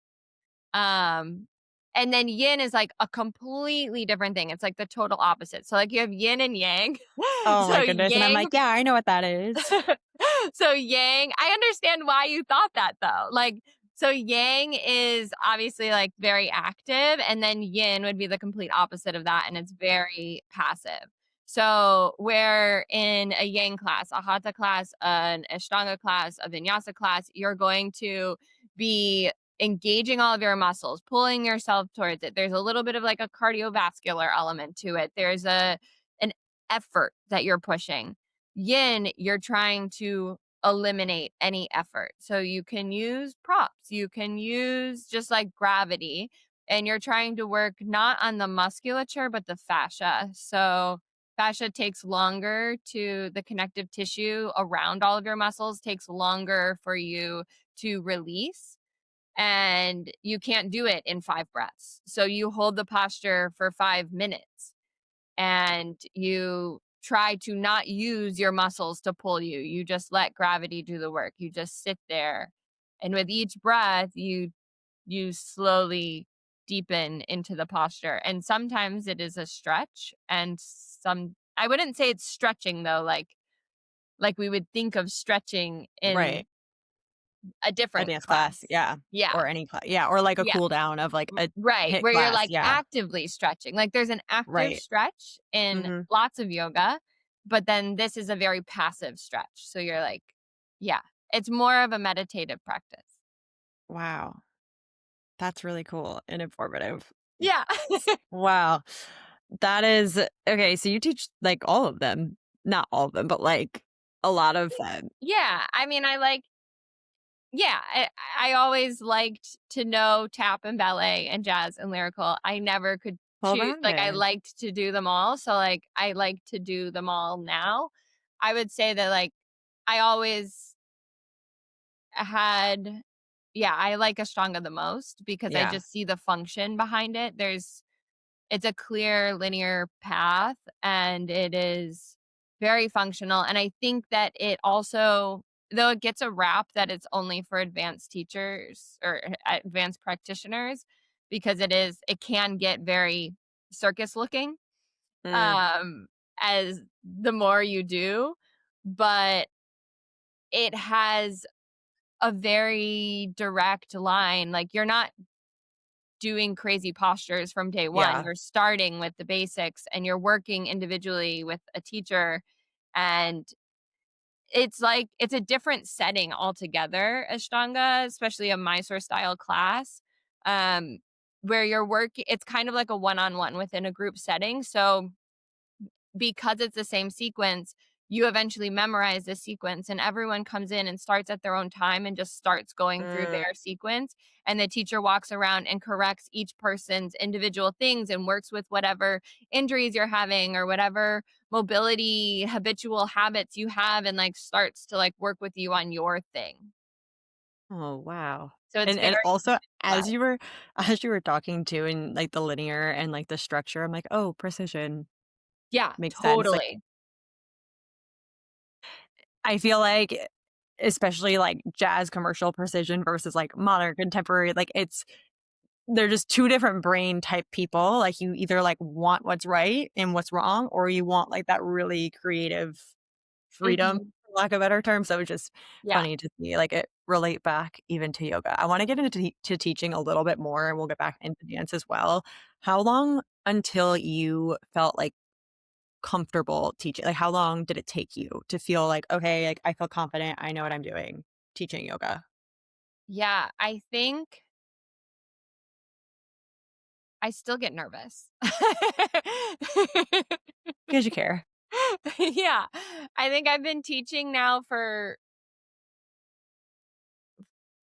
Um, and then yin is like a completely different thing. It's like the total opposite. So like you have yin and yang. Oh So my goodness, and I'm yang like, "Yeah, I know what that is." so yang, I understand why you thought that though. Like so yang is obviously like very active and then yin would be the complete opposite of that and it's very passive. So where in a yang class, a hatha class, an ashtanga class, a vinyasa class, you're going to be engaging all of your muscles, pulling yourself towards it. There's a little bit of like a cardiovascular element to it. There's an effort that you're pushing. Yin, you're trying to eliminate any effort. So you can use props, you can use just like gravity, and you're trying to work not on the musculature, but the fascia. So fascia takes longer to the connective tissue around all of your muscles, takes longer for you to release. And you can't do it in 5 breaths. So you hold the posture for 5 minutes and you try to not use your muscles to pull you. You just let gravity do the work. You just sit there. And with each breath, you slowly deepen into the posture. And sometimes it is a stretch and some I wouldn't say it's stretching though, like we would think of stretching Right. in a A different dance class, class. yeah, Yeah. or any class, yeah, or like a Yeah. cool down of like a Right, hit where you're, class, like, yeah, actively stretching, like, there's an active right. stretch in Mhm. lots of yoga, but then this is a very passive stretch, so you're like yeah, it's more of a meditative practice. Wow, that's really cool and informative. Yeah. Wow. That is okay, so you teach, like, all of them. Not all of them, but, like, a lot of them. Yeah, I mean, yeah, I always liked to know tap and ballet and jazz and lyrical. I never could choose like, I Well-rounded. liked to do them all, so, like, I like to do them all now. I would say that, like, I always had yeah, I like Ashtanga the most because I Yeah. just see the function behind it. It's a clear linear path and it is very functional. And I think that it also, though it gets a rap that it's only for advanced teachers or advanced practitioners, because it can get very circus looking Mm, um, as the more you do, but it has a very direct line. Like, you're not doing crazy postures from day one. Yeah. You're starting with the basics and you're working individually with a teacher. And it's like it's a different setting altogether, Ashtanga, especially a Mysore style class, um, where you're working. It's kind of like a one-on-one within a group setting. So because it's the same sequence, you eventually memorize the sequence and everyone comes in and starts at their own time and just starts going through Mm. their sequence. And the teacher walks around and corrects each person's individual things and works with whatever injuries you're having or whatever mobility, habitual habits you have, and like starts to like work with you on your thing. Oh, wow. So it's very And also individualized. as you were talking to in, like, the linear and, like, the structure, I'm like, "Oh, precision Yeah, makes sense." Like, totally. I feel like, especially, like, jazz commercial precision versus, like, modern contemporary, like, they're just 2 different brain type people. Like, you either, like, want what's right and what's wrong, or you want, like, that really creative freedom, Hmm. for lack of a better term, so it's just Yeah. funny to see, like, it relate back even to yoga. I wanna get into teaching a little bit more, and we'll get back into dance as well. How long until you felt, like, comfortable teaching? Like, how long did it take you to feel like, "Okay, like, I feel confident, I know what I'm doing teaching yoga?" Yeah. I think I still get nervous. Because you care. Yeah. I think I've been teaching now for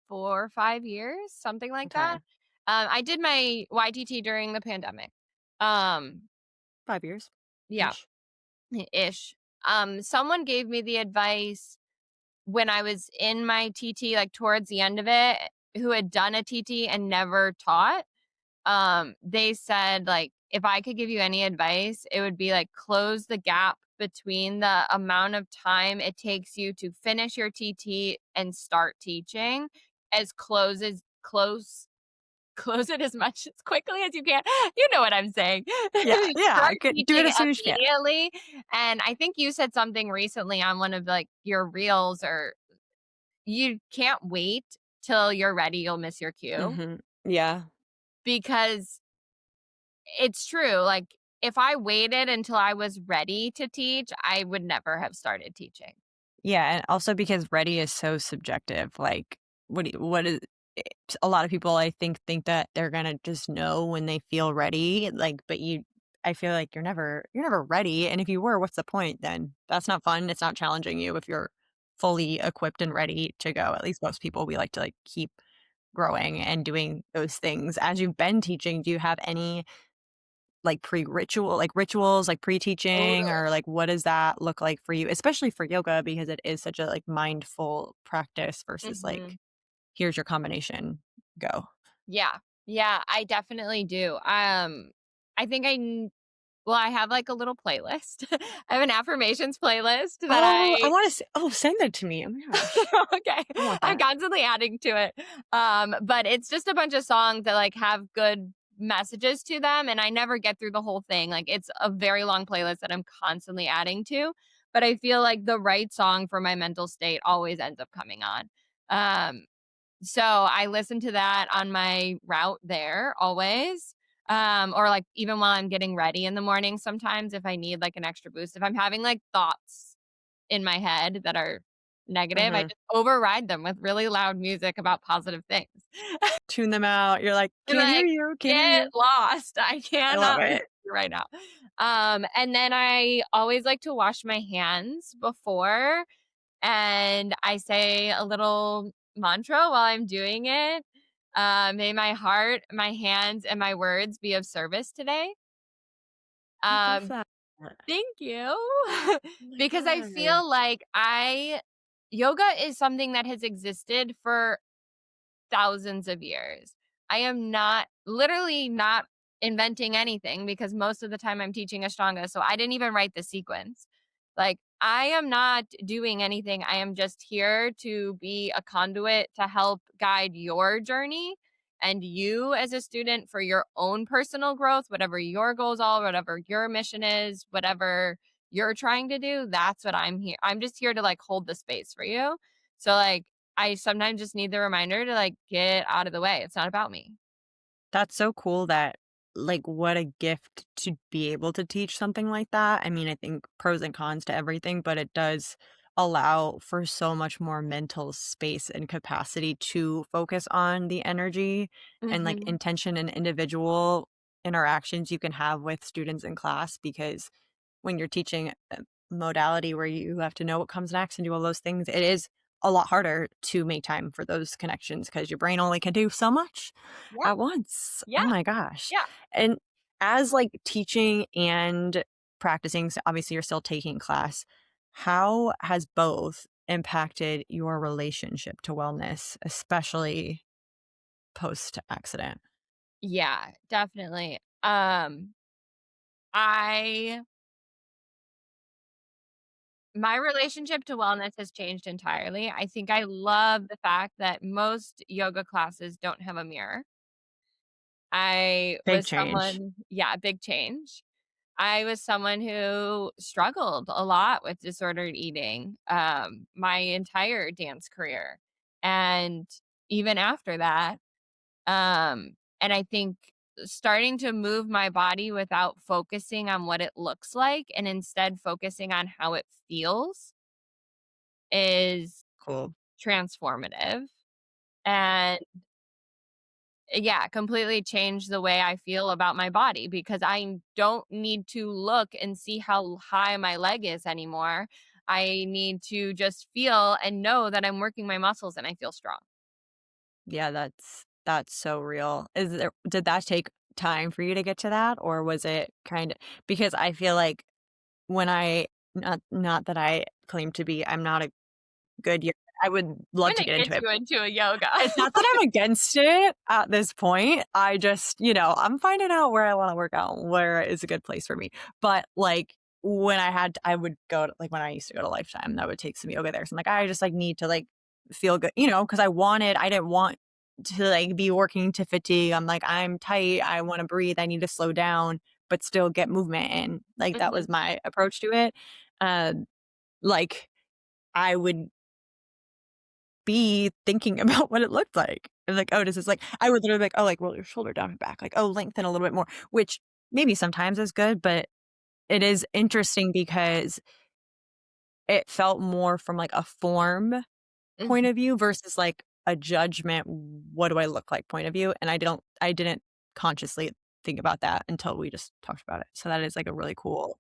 4 or 5 years, something like that. Okay. I did my YTT during the pandemic. Um, 5 years yeah, ish. ish. Someone gave me the advice when I was in my TT, like towards the end of it, who had done a TT and never taught. They said, like, if I could give you any advice, it would be like close the gap between the amount of time it takes you to finish your TT and start teaching as close it as much as quickly as you can. You know what I'm saying. Yeah, yeah, Start do it teaching as soon as you can. immediately. And I think you said something recently on one of like your reels, or you can't wait till you're ready, you'll miss your cue. Mhm. Yeah. Because it's true, like, if I waited until I was ready to teach, I would never have started teaching. Yeah, and also because ready is so subjective, like, what is a lot of people think that they're gonna just know when they feel ready, like, but I feel like you're never ready, and if you were, what's the point then? That's not fun, it's not challenging you if you're fully equipped and ready to go. At least most people, we like to, like, keep growing and doing those things. As you've been teaching, do you have any, like, rituals, like, pre-teaching, Totally. or, like, what does that look like for you? Especially for yoga because it is such a, like, mindful practice versus, like, Mhm. "Here's your combination, go." Yeah. Yeah, I definitely do. I think I have, like, a little playlist. I have an affirmations playlist that Oh, I I wanna send that to me. Oh my gosh. okay. I want I'm that. constantly adding to it. But it's just a bunch of songs that like have good messages to them, and I never get through the whole thing. Like it's a very long playlist that I'm constantly adding to, but I feel like the right song for my mental state always ends up coming on. Um, so I listen to that on my route there always. Or like even while I'm getting ready in the morning sometimes if I need like an extra boost. If I'm having like thoughts in my head that are negative, I Mhm. just override them with really loud music about positive things. Tune them out. You're like, I'm "Can't hear like, you, can't hear "Get you." lost. I I love cannot listen it. to you right now." And then I always like to wash my hands before, and I say a little mantra while I'm doing it. "May my heart, my hands, and my words be of service today." I love Um, that. Thank you. Oh my Because I feel gosh. like I yoga is something that has existed for thousands of years. I am not literally not inventing anything because most of the time I'm teaching Ashtanga. So I didn't even write the sequence. Like, I am not doing anything. I am just here to be a conduit to help guide your journey and you as a student for your own personal growth, whatever your goals are, whatever your mission is, whatever you're trying to do. That's what I'm here. I'm just here to like hold the space for you. So, like, I sometimes just need the reminder to, like, get out of the way. It's not about me. That's so cool that like, what a gift to be able to teach something like that. I mean, I think pros and cons to everything, but it does allow for so much more mental space and capacity to focus on the energy and, like, Mhm. intention and individual interactions you can have with students in class because when you're teaching a modality where you have to know what comes next and do all those things, it is a lot harder to make time for those connections because your brain only can do so much Yeah, at once. yeah, Oh my gosh. yeah. And as like teaching and practicing, so obviously you're still taking class, how has both impacted your relationship to wellness, especially post accident? Yeah, definitely. I My relationship to wellness has changed entirely. I think I love the fact that most yoga classes don't have a mirror. I Big was change. someone Yeah, big change. I was someone who struggled a lot with disordered eating, my entire dance career, and even after that, and I think starting to move my body without focusing on what it looks like and instead focusing on how it feels is Cool. transformative, and yeah, completely changed the way I feel about my body because I don't need to look and see how high my leg is anymore. I need to just feel and know that I'm working my muscles and I feel strong. Yeah, that's so real. Is there did that take time for you to get to that, or was it kind of because I feel like when I not that I claim to be, I'm not a good yoga. I would love I'm to gonna get get into it. you into a yoga. It's not that I'm against it at this point. I just, I'm finding out where I wanna work out, where is a good place for me. But, like, when I would go to like, when I used to go to Lifetime, I would take some yoga there. So I'm like, I just, like, need to, like, feel good, because I didn't want to, like, be working to fatigue. I'm like, "I'm tight. I wanna breathe. I need to slow down, but still get movement in." Like, that Mhm, was my approach to it. Um, like, I would be thinking about what it looked like. And like, "Oh, does this like" I would literally be like, "Oh, like, roll your shoulder down and back." Like, "Oh, lengthen a little bit more," which maybe sometimes is good, but it is interesting because it felt more from, like, a form point mhm. of view versus, like, a judgment, "What do I look like?" point of view, and I didn't consciously think about that until we just talked about it. So that is, like, a really cool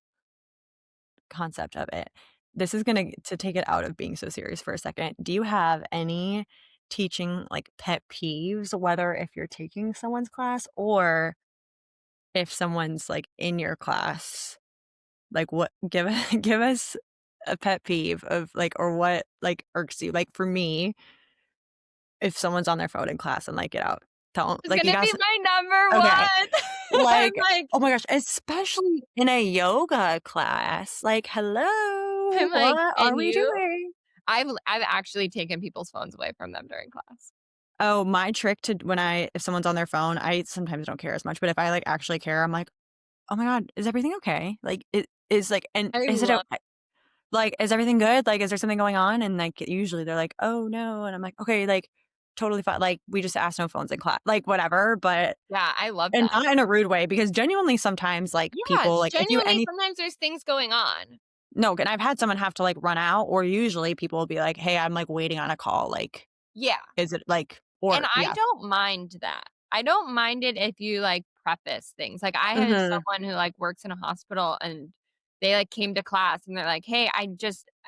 concept of it. This is gonna to take it out of being so serious for a second, do you have any teaching, like, pet peeves, whether if you're taking someone's class or if someone's, like, in your class? Like, what give give us a pet peeve of, like or what, like, irks you? Like, for me, if someone's on their phone in class and like, "Get out." Don't It's like, you gonna be guys my number okay. one. I'm Like, like oh my gosh, especially in a yoga class, like, "Hello, I'm like, what "Can are we you?" doing?" I've actually taken people's phones away from them during class. Oh, my trick to when I if someone's on their phone, I sometimes don't care as much, but if I, like, actually care, I'm like, "Oh my god, is everything okay?" Like, it is like and I is it love okay? Like, "Is everything good? Like, is there something going on?" And, like, usually they're like, "Oh, no," and I'm like, "Okay, like, totally fine." Like, "We just asked no phones in class," like, whatever, but Yeah, I love and that. not in a rude way because genuinely sometimes, like, Yeah, people, it's like, if you genuinely any sometimes there's things going on. no, and I've had someone have to, like, run out, or usually people will be like, "Hey, I'm, like, waiting on a call," like, Yeah, "Is it, like" and or I yeah. don't mind that. I don't mind it if you, like, preface things. Like, I had Mhm. someone who, like, works in a hospital, and they, like, came to class, and they're like, "Hey,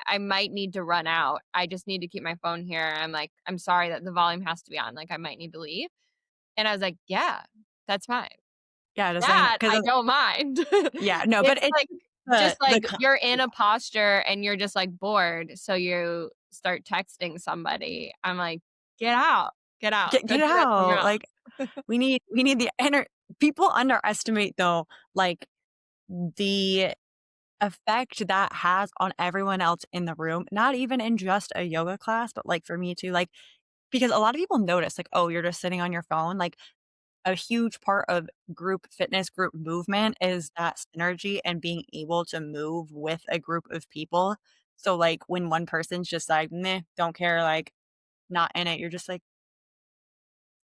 I might need to run out. I just need to keep my phone here." I'm like, "I'm sorry that the volume has to be on, like, I might need to leave." And I was like, "Yeah, that's fine." Yeah, just saying That 'cause I don't mind. yeah, no, but It's it's like the just like co you're in yeah. a posture and you're just, like, bored, so you start texting somebody. I'm like, get out, go Get do it that somewhere out, else." like, we need the people underestimate, though, like, the effect that has on everyone else in the room, not even in just a yoga class, but, like, for me too, like because a lot of people notice, like, "Oh, you're just sitting on your phone," like, a huge part of group fitness, group movement is that synergy and being able to move with a group of people. So, like, when one person's just like, "Meh, don't care," like, not in it, you're just like,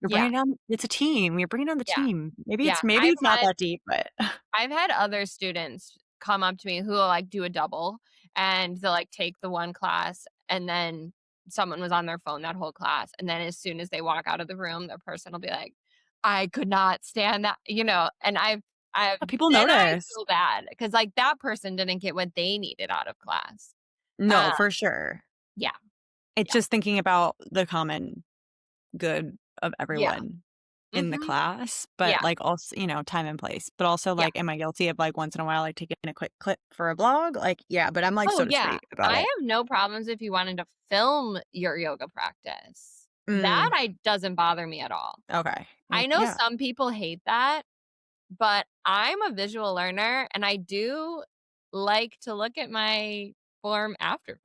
you're Yeah, bringing down it's a team, you're bringing down the yeah, team. yeah. Maybe it's not that deep, but I've had other students come up to me who will, like, do a double, and they'll, like, take the one class, and then someone was on their phone that whole class, and then as soon as they walk out of the room, the person will be like, "I could not stand that," and I've people then I notice. feel bad because like, that person didn't get what they needed out of class. No, Uh, for sure. yeah, It's yeah, just thinking about the common good of yeah, everyone in the mhm, class, but, yeah, like, also, time and place, but also, yeah. like, am I guilty of, like, once in a while, like, taking a quick clip for a blog? Like, yeah, but I'm, like, Oh, so yeah. discreet about I it. have no problems if you wanted to film your yoga practice. That Mm, I doesn't bother me at all. okay. I know Yeah. some people hate that, but I'm a visual learner and I do like to look at my form after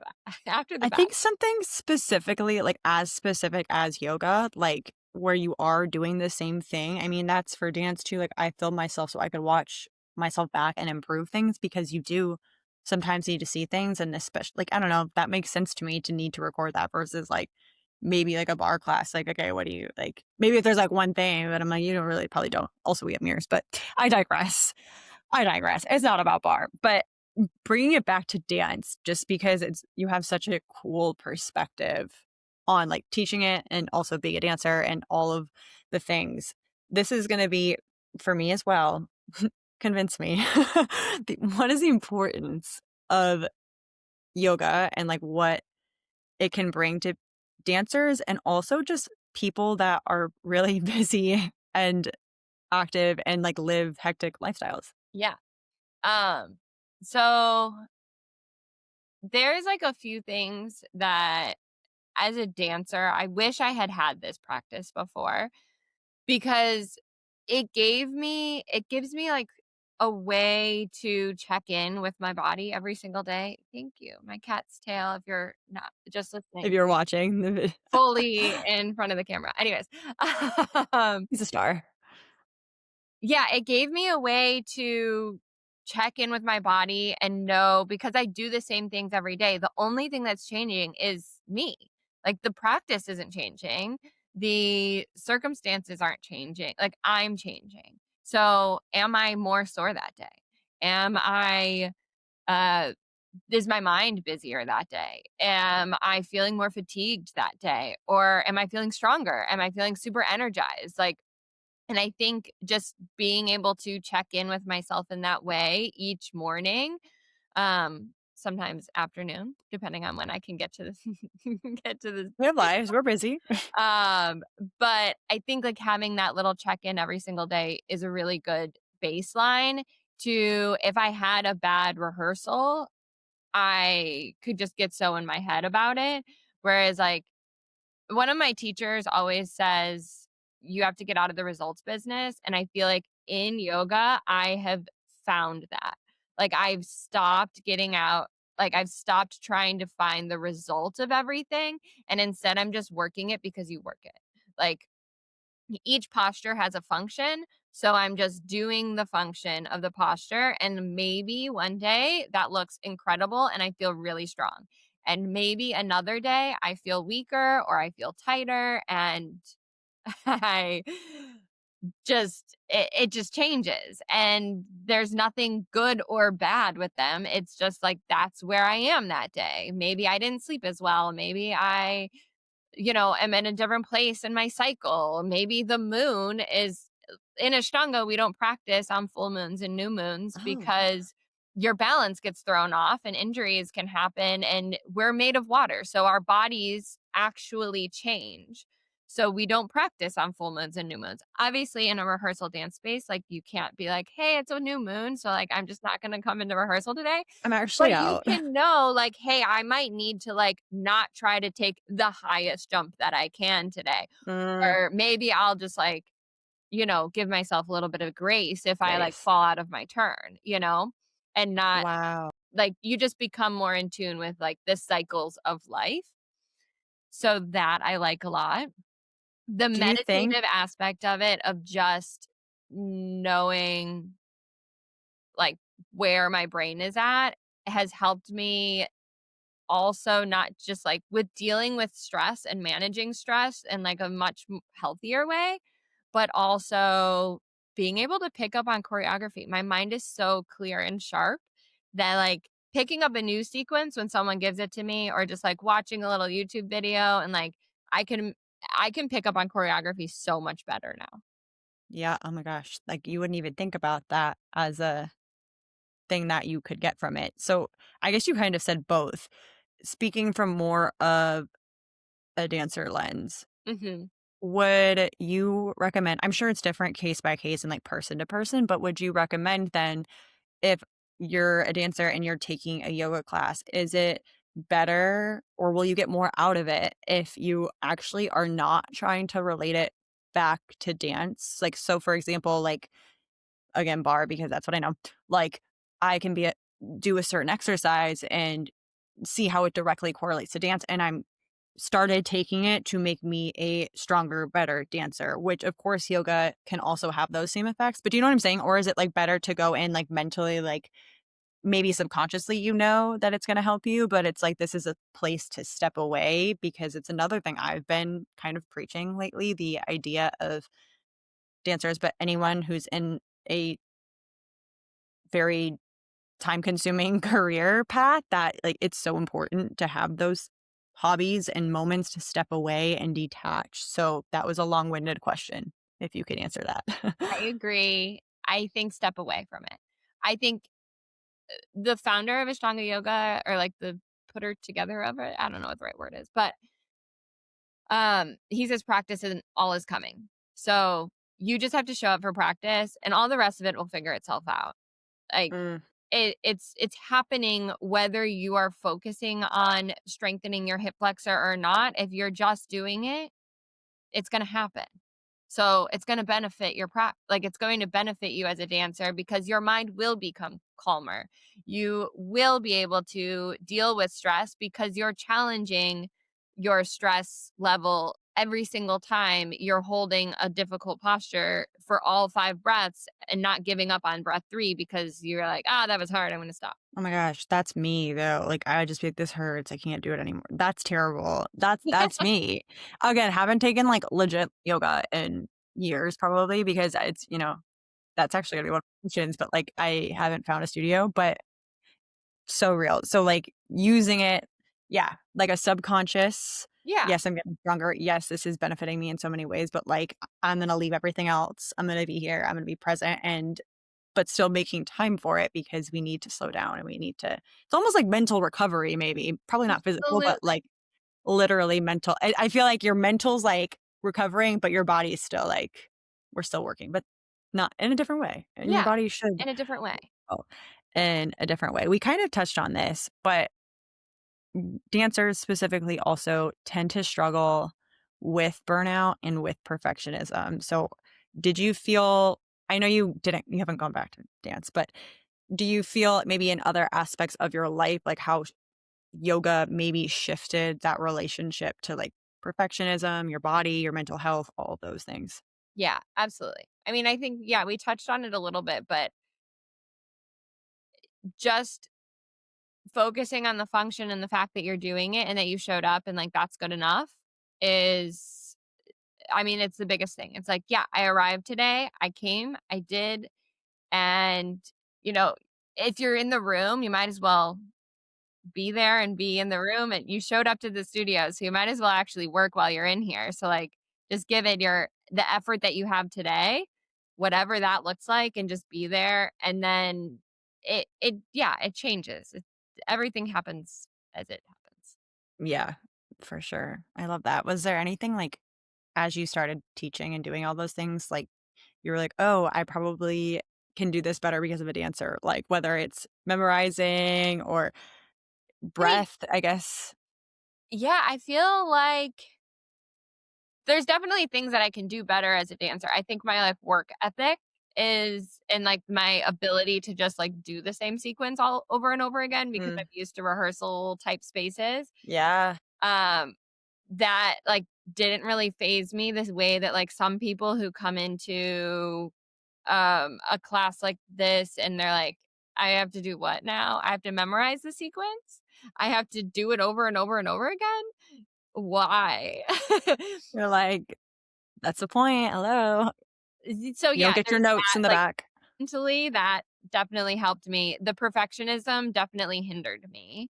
after the I fact. think something specifically, like, as specific as yoga, like, where you are doing the same thing, I mean, that's for dance too, like, I film myself so I could watch myself back and improve things because you do sometimes need to see things, and especially like, I don't know, that makes sense to me to need to record that versus, like, maybe, like, a bar class, like, okay, what do you like maybe if there's, like, one thing, but I'm like, you don't really probably don't. Also, we have mirrors, but I digress. I digress. It's not about bar, but bringing it back to dance just because it's you have such a cool perspective on, like, teaching it and also being a dancer and all of the things. This is gonna be for me as well, convince me. What is the importance of yoga and, like, what it can bring to dancers and also just people that are really busy and active and, like, live hectic lifestyles? Yeah. Um so there's like a few things that as a dancer, I wish I had had this practice before because it gives me, like, a way to check in with my body every single day. Thank you. My cat's tail, if you're not just If listening, you're watching the fully in front of the camera. Anyways, um, he's a star. yeah, it gave me a way to check in with my body and know because I do the same things every day. The only thing that's changing is me. Like the practice isn't changing. The circumstances aren't changing. Like I'm changing. So am I more sore that day? Am I uh is my mind busier that day? Am I feeling more fatigued that day? Or am I feeling stronger? Am I feeling super energized? Like and I think just being able to check in with myself in that way each morning, sometimes afternoon, depending on when I can get to this get to the We have lives, we're busy. um, but I think like having that little check-in every single day is a really good baseline to if I had a bad rehearsal, I could just get so in my head about it. Whereas like one of my teachers always says, "You have to get out of the results business," and I feel like in yoga, I have found that. Like, I've stopped trying to find the result of everything, and instead I'm just working it because you work it. Like, each posture has a function, so I'm just doing the function of the posture, and maybe one day that looks incredible and I feel really strong. And maybe another day I feel weaker or I feel tighter and I it just changes and there's nothing good or bad with them. It's just like that's where I am that day. Maybe I didn't sleep as well. Maybe I am in a different place in my cycle. Maybe the moon is in Ashtanga, we don't practice on full moons and new moons Oh, because your balance gets thrown off and injuries can happen. And we're made of water. So our bodies actually change. So we don't practice on full moons and new moons. Obviously, in a rehearsal dance space, like you can't be like, hey, it's a new moon. So, like, I'm just not going to come into rehearsal today. I'm actually But you out. can know, like, "Hey, I might need to, like, not try to take the highest jump that I can today." Mm, Or maybe I'll just, like, give myself a little bit of grace if I, like, grace. fall out of my turn, And not Wow. like, you just become more in tune with, like, the cycles of life. So that I like a lot. The Do you think meditative aspect of it, of just knowing, like, where my brain is at, has helped me also not just like with dealing with stress and managing stress in like a much healthier way, but also being able to pick up on choreography. My mind is so clear and sharp that like picking up a new sequence when someone gives it to me or just like watching a little YouTube video and like I can I can pick up on choreography so much better now. Yeah, oh my gosh, like, you wouldn't even think about that as a thing that you could get from it. So, I guess you kind of said both. Speaking from more of a dancer lens, Mhm. would you recommend, I'm sure it's different case by case and, like, person to person, but would you recommend then if you're a dancer and you're taking a yoga class, is it better or will you get more out of it if you actually are not trying to relate it back to dance? Like, so for example, like, again, bar because that's what I know. Like, I can do a certain exercise and see how it directly correlates to dance, and I'm started taking it to make me a stronger, better dancer, which of course yoga can also have those same effects. But do you know what I'm saying? Or is it like better to go in like mentally, like maybe subconsciously you know that it's gonna help you, but it's like this is a place to step away because it's another thing I've been kind of preaching lately, the idea of dancers, but anyone who's in a very time-consuming career path that, like, it's so important to have those hobbies and moments to step away and detach. So, that was a long-winded question, if you could answer that. I agree. I think step away from it. I think the founder of Ashtanga Yoga or like the putter together of it, I don't know what the right word is, but he says practice and all is coming. So you just have to show up for practice and all the rest of it will figure itself out. Like Mm, it's happening whether you are focusing on strengthening your hip flexor or not. If you're just doing it, it's going to happen. So it's going to benefit like it's going to benefit you as a dancer because your mind will become calmer. You will be able to deal with stress because you're challenging your stress level every single time you're holding a difficult posture for all 5 breaths and not giving up on breath 3 because you're like, "Ah, that was hard. I'm going to stop." oh my gosh, that's me, though. Like, I would just be like, "This hurts, I can't do it anymore." That's terrible. That's me. Again, haven't taken, like, legit yoga in years probably because it's, that's actually gonna be one of my questions, but, like, I haven't found a studio, but so real. So, like, using it, yeah, like a subconscious, Yeah. "Yes, I'm getting stronger. Yes, this is benefiting me in so many ways, but, like, I'm gonna leave everything else. I'm gonna be here. I'm gonna be present," and but still making time for it because we need to slow down and we need to it's almost like mental recovery maybe, probably not physical, but, Absolutely. like, literally mental. I feel like your mental's, like, recovering, but your body is still, like, we're still working, but not in a different way, and your Yeah, body should in a different way. oh, in a different way. We kind of touched on this, but dancers specifically also tend to struggle with burnout and with perfectionism. So, did you feel I know you haven't gone back to dance, but do you feel maybe in other aspects of your life, like how yoga maybe shifted that relationship to like perfectionism, your body, your mental health, all of those things? Yeah, absolutely. I mean, I think, yeah, we touched on it a little bit, but just focusing on the function and the fact that you're doing it and that you showed up and like that's good enough is, I mean, it's the biggest thing. It's like, yeah, I arrived today, I came, I did. And, you know, if you're in the room, you might as well be there and be in the room and you showed up to the studio, so you might as well actually work while you're in here. So like just give it the effort that you have today, whatever that looks like, and just be there. And then it yeah, it changes. Everything happens as it happens. Yeah, for sure. I love that. Was there anything like as you started teaching and doing all those things, like you were like, "Oh, I probably can do this better because of a dancer." Like whether it's memorizing or I mean, breath, I guess. yeah, I feel like there's definitely things that I can do better as a dancer. I think my, like, work ethic is and, like, my ability to just, like, do the same sequence all over and over again because I'm Mm, used to rehearsal type spaces, yeah. um, that, like, didn't really phase me this way that, like, some people who come into, a class like this and they're like, I have to do what now? I have to memorize the sequence? I have to do it over and over and over again? Why? You're like, "That's the point, hello." So, You don't yeah, get your there's notes that, in the like, back. mentally, that definitely helped me. The perfectionism definitely hindered me.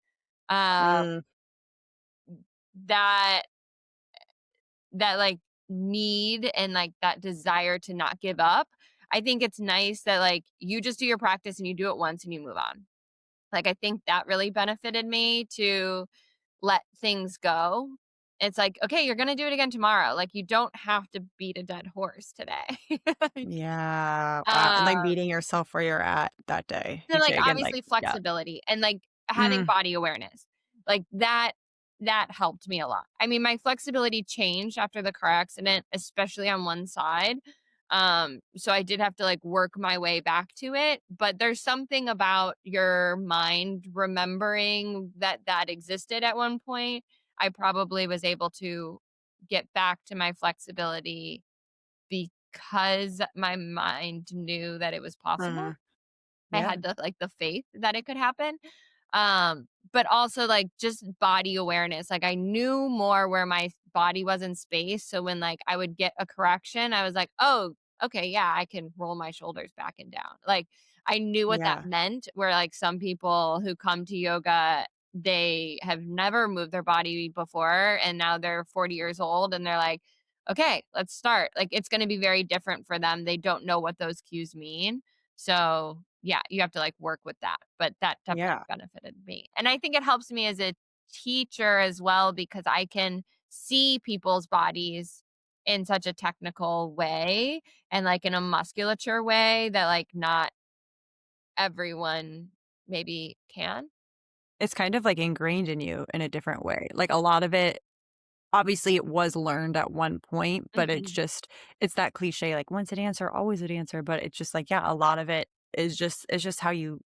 Um, Mm, that like, need and, like, that desire to not give up. I think it's nice that, like, you just do your practice and you do it once and you move on. Like, I think that really benefited me to let things go. It's like, "Okay, you're gonna do it again tomorrow." Like, you don't have to beat a dead horse today. yeah, wow, and, like, Um, meeting yourself where you're at that day, so, each like, day again, like obviously yeah. flexibility and, like, having Mm, body awareness. Like, that helped me a lot. I mean, my flexibility changed after the car accident, especially on one side. So I did have to, like, work my way back to it, but there's something about your mind remembering that that existed at one point. I probably was able to get back to my flexibility because my mind knew that it was possible. mhm, I yeah, had the faith that it could happen. But also, like, just body awareness. Like, I knew more where my body was in space, so when, like, I would get a correction, I was like, "Oh, okay, yeah, I can roll my shoulders back and down." Like, I knew what that yeah, meant, where, like, some people who come to yoga, they have never moved their body before, and now they're 40 years old, and they're like, "Okay, let's start." Like, it's gonna be very different for them. They don't know what those cues mean. So, yeah, you have to, like, work with that, but that definitely yeah. benefited me, and I think it helps me as a teacher as well because I can see people's bodies in such a technical way and, like, in a musculature way that, like, not everyone maybe can. It's kind of, like, ingrained in you in a different way, like, a lot of it obviously, it was learned at one point, but Mhm. it's that cliche, like, "Once a dancer, always a dancer," but it's just like, yeah, a lot of it is just it's just how you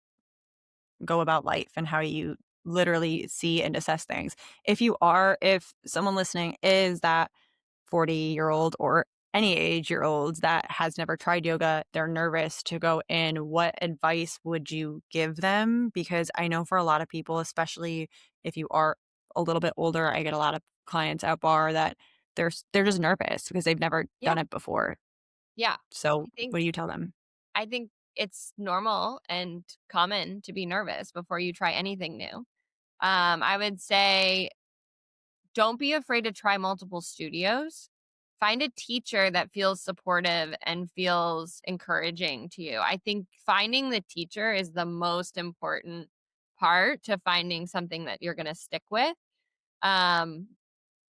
go about life and how you literally see and assess things. If someone listening is that 40-year-old or any age-year-old that has never tried yoga, they're nervous to go in, what advice would you give them? Because I know for a lot of people, especially if you are a little bit older, I get a lot of clients at bar that they're just nervous because they've never Yeah, done it before. yeah. So, I what think do you tell them? I think it's normal and common to be nervous before you try anything new. I would say don't be afraid to try multiple studios. Find a teacher that feels supportive and feels encouraging to you. I think finding the teacher is the most important part to finding something that you're going to stick with. Um,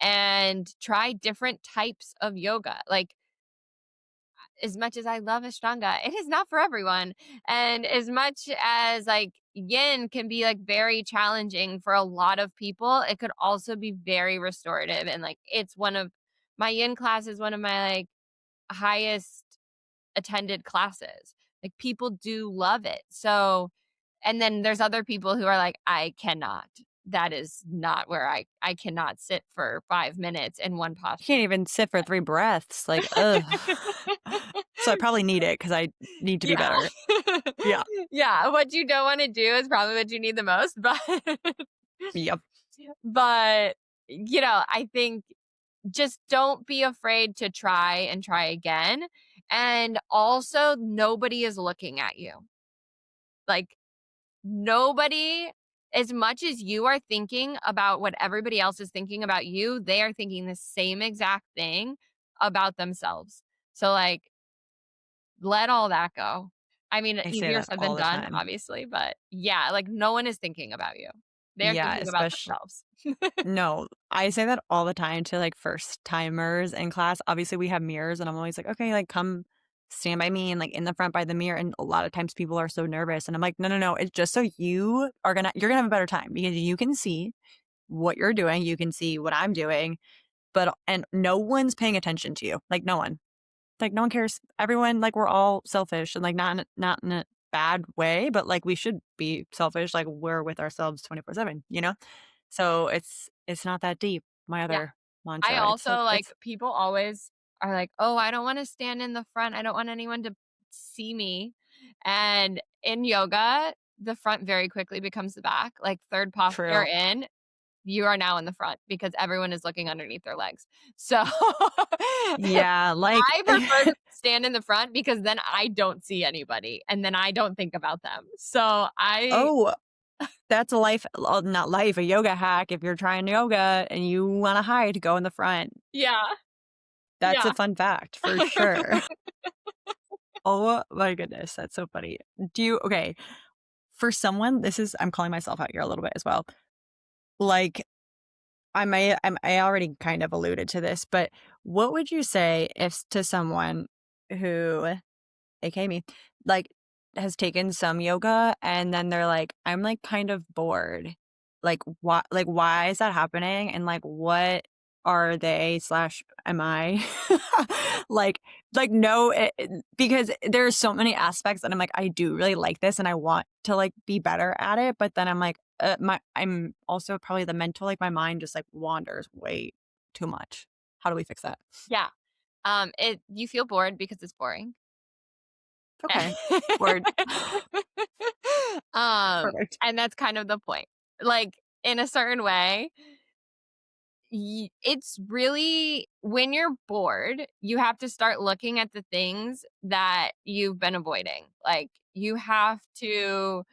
and try different types of yoga. Like, as much as I love Ashtanga, it is not for everyone. And as much as, like, yin can be, like, very challenging for a lot of people, it could also be very restorative. And, like, it's one of my yin class is one of my, like, highest attended classes. Like, people do love it. So, and then there's other people who are like, I cannot. That is not where I cannot sit for 5 minutes in one You posture. can't even sit for 3 breaths, like, ugh. So, I probably need it because I need to be Yeah. better. Yeah. Yeah, what you don't wanna do is probably what you need the most, but Yep. I think just don't be afraid to try and try again, and also, nobody is looking at you. Like, nobody as much as you are thinking about what everybody else is thinking about you, they are thinking the same exact thing about themselves. So, like, let all that go. I mean, I say easier that said than all the done, time. obviously, but yeah, like, no one is thinking about you. They're Yeah, thinking about especially themselves. no, I say that all the time to, like, first timers in class. Obviously, we have mirrors, and I'm always like, "Okay, like, come stand by me and, like, in the front by the mirror," and a lot of times people are so nervous, and I'm like, "No, no, no, it's just so you're gonna have a better time because you can see what you're doing, you can see what I'm doing, but and no one's paying attention to you, like, no one. Like, no one cares. Everyone like, we're all selfish and, like, not in a bad way, but, like, we should be selfish, like, we're with ourselves 24/7, you know? So, it's not that deep. My Yeah. other I mantra, it's also, like like, it's people always are like, "Oh, I don't wanna stand in the front. I don't want anyone to see me." And in yoga, the front very quickly becomes the back. Like third posture True. in, you are now in the front because everyone is looking underneath their legs. So Yeah, like I prefer to stand in the front because then I don't see anybody and then I don't think about them. So I oh, that's a life not life, a yoga hack if you're trying yoga and you wanna hide, go in the front. yeah, That's yeah. a fun fact for sure. Oh my goodness, that's so funny. Do you okay, for someone this is I'm calling myself out here a little bit as well. Like, I already kind of alluded to this, but what would you say if to someone who, AKA me, like, has taken some yoga and then they're like, "I'm, like, kind of bored." Why is that happening? And, like, what are they/am slash am I like no, because there's so many aspects that I'm like, "I do really like this and I want to, like, be better at it," but then I'm like, I'm also probably the mental, like, my mind just, like, wanders way too much. How do we fix that? Yeah. It you feel bored because it's boring. Okay. Word. Um, Perfect. and that's kind of the point. Like, in a certain way, it's really when you're bored, you have to start looking at the things that you've been avoiding. Like, you have to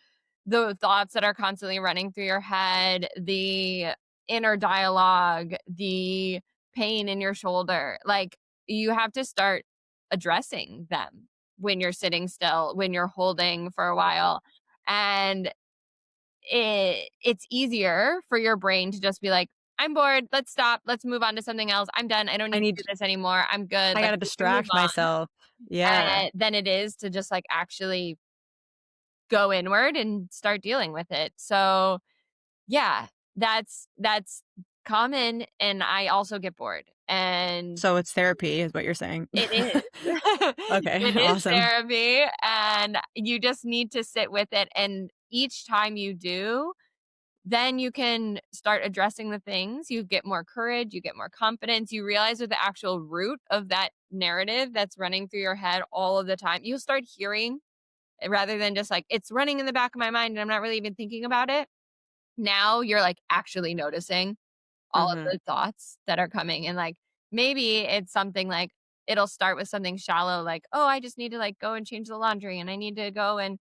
the thoughts that are constantly running through your head, the inner dialogue, the pain in your shoulder. Like, you have to start addressing them when you're sitting still, when you're holding for a while. And it's easier for your brain to just be like, I'm bored. Let's stop. Let's move on to something else. I'm done. I don't I need to do need this anymore. I'm good. I Like gotta we can move distract on. myself. Yeah. Than it is to just like actually go inward and start dealing with it. So yeah, that's common, and I also get bored, and So it's therapy is what you're saying. it is. Okay, It is awesome. therapy, and you just need to sit with it, and each time you do, then you can start addressing the things, you get more courage, you get more confidence, you realize what the actual root of that narrative that's running through your head all of the time. You'll start hearing rather than just like, "It's running in the back of my mind, and I'm not really even thinking about it." Now you're, like, actually noticing all of Mhm. the thoughts that are coming, and, like, maybe it's something like it'll start with something shallow, like, "Oh, I just need to, like, go and change the laundry, and I need to go and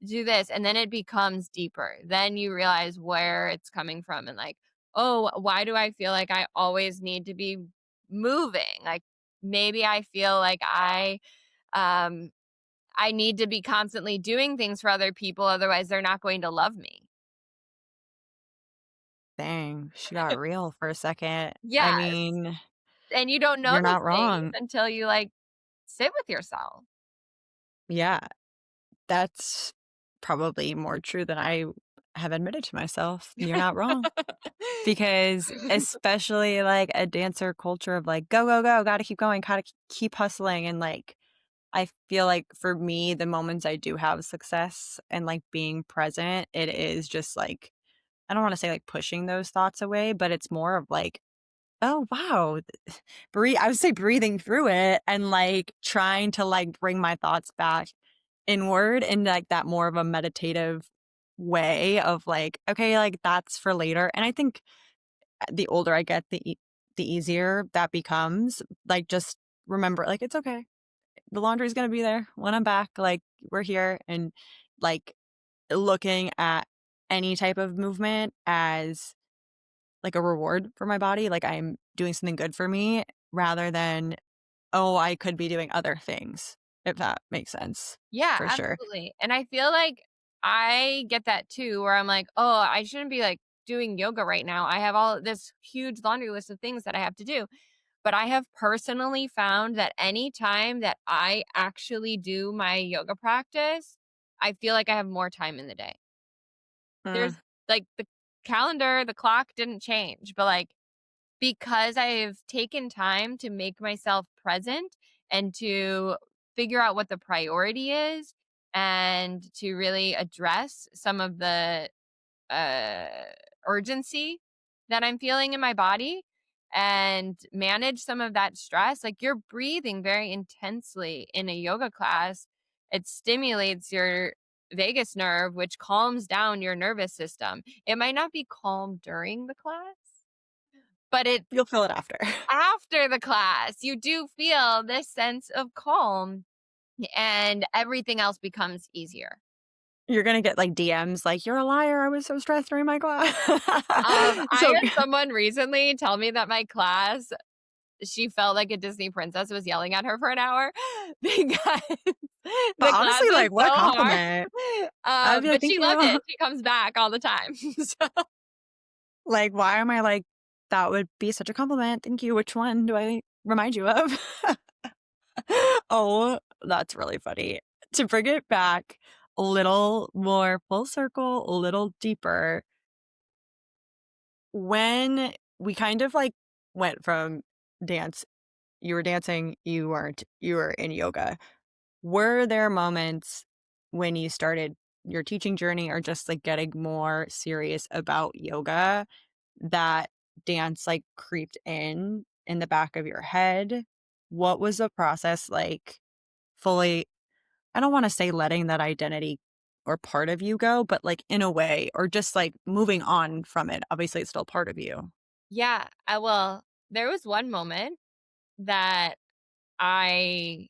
do this," and then it becomes deeper. Then you realize where it's coming from and, like, "Oh, why do I feel like I always need to be moving?" Like, maybe I feel like um, I need to be constantly doing things for other people, otherwise they're not going to love me. Dang, she got real for a second. I Yes. mean, And you don't know you're those not things wrong. until you, like, sit with yourself. Yeah, that's probably more true than I have admitted to myself. You're not wrong. Because especially, like, a dancer culture of, like, "Go, go, go, gotta keep going, gotta keep hustling," and, like, I feel like for me, the moments I do have success and, like, being present, it is just, like I don't wanna say, like, pushing those thoughts away, but it's more of, like, "Oh, wow." I would say breathing through it and, like, trying to, like, bring my thoughts back inward in, like, that more of a meditative way of, like, "Okay, like, that's for later," and I think the older I get, the easier that becomes. Like, just remember, like, "It's okay. The laundry's gonna be there when I'm back, like, we're here," and, like, looking at any type of movement as, like, a reward for my body, like, I'm doing something good for me rather than, "Oh, I could be doing other things," if that makes sense, Yeah, for sure. absolutely, and I feel like I get that too, where I'm like, "Oh, I shouldn't be, like, doing yoga right now. I have all this huge laundry list of things that I have to do." But I have personally found that any time that I actually do my yoga practice, I feel like I have more time in the day. Mm, There's like, the calendar, the clock didn't change, but, like, because I've taken time to make myself present and to figure out what the priority is and to really address some of the uh, urgency that I'm feeling in my body and manage some of that stress. Like, you're breathing very intensely in a yoga class. It stimulates your vagus nerve, which calms down your nervous system. It might not be calm during the class, but it's You'll feel it after. after the class. You do feel this sense of calm and everything else becomes easier. You're gonna get, like, DMs like, "You're a liar, I was so stressed during my class." I So had someone recently tell me that my class, she felt like a Disney princess was yelling at her for an hour because but the class honestly, was like, what so a hard. compliment. I'd be like, But "Thank she you." loved it. She comes back all the time. So Like, why am I like, "That would be such a compliment, thank you, which one do I remind you of?" Oh, that's really funny. To bring it back a little more full circle, a little deeper, when we kind of, like, went from dance you were dancing, you weren't, you were in yoga. Were there moments when you started your teaching journey or just, like, getting more serious about yoga that dance, like, creeped in the back of your head? What was the process like fully I don't wanna say letting that identity or part of you go, but, like, in a way, or just, like, moving on from it? Obviously, it's still part of you. yeah, there was one moment that I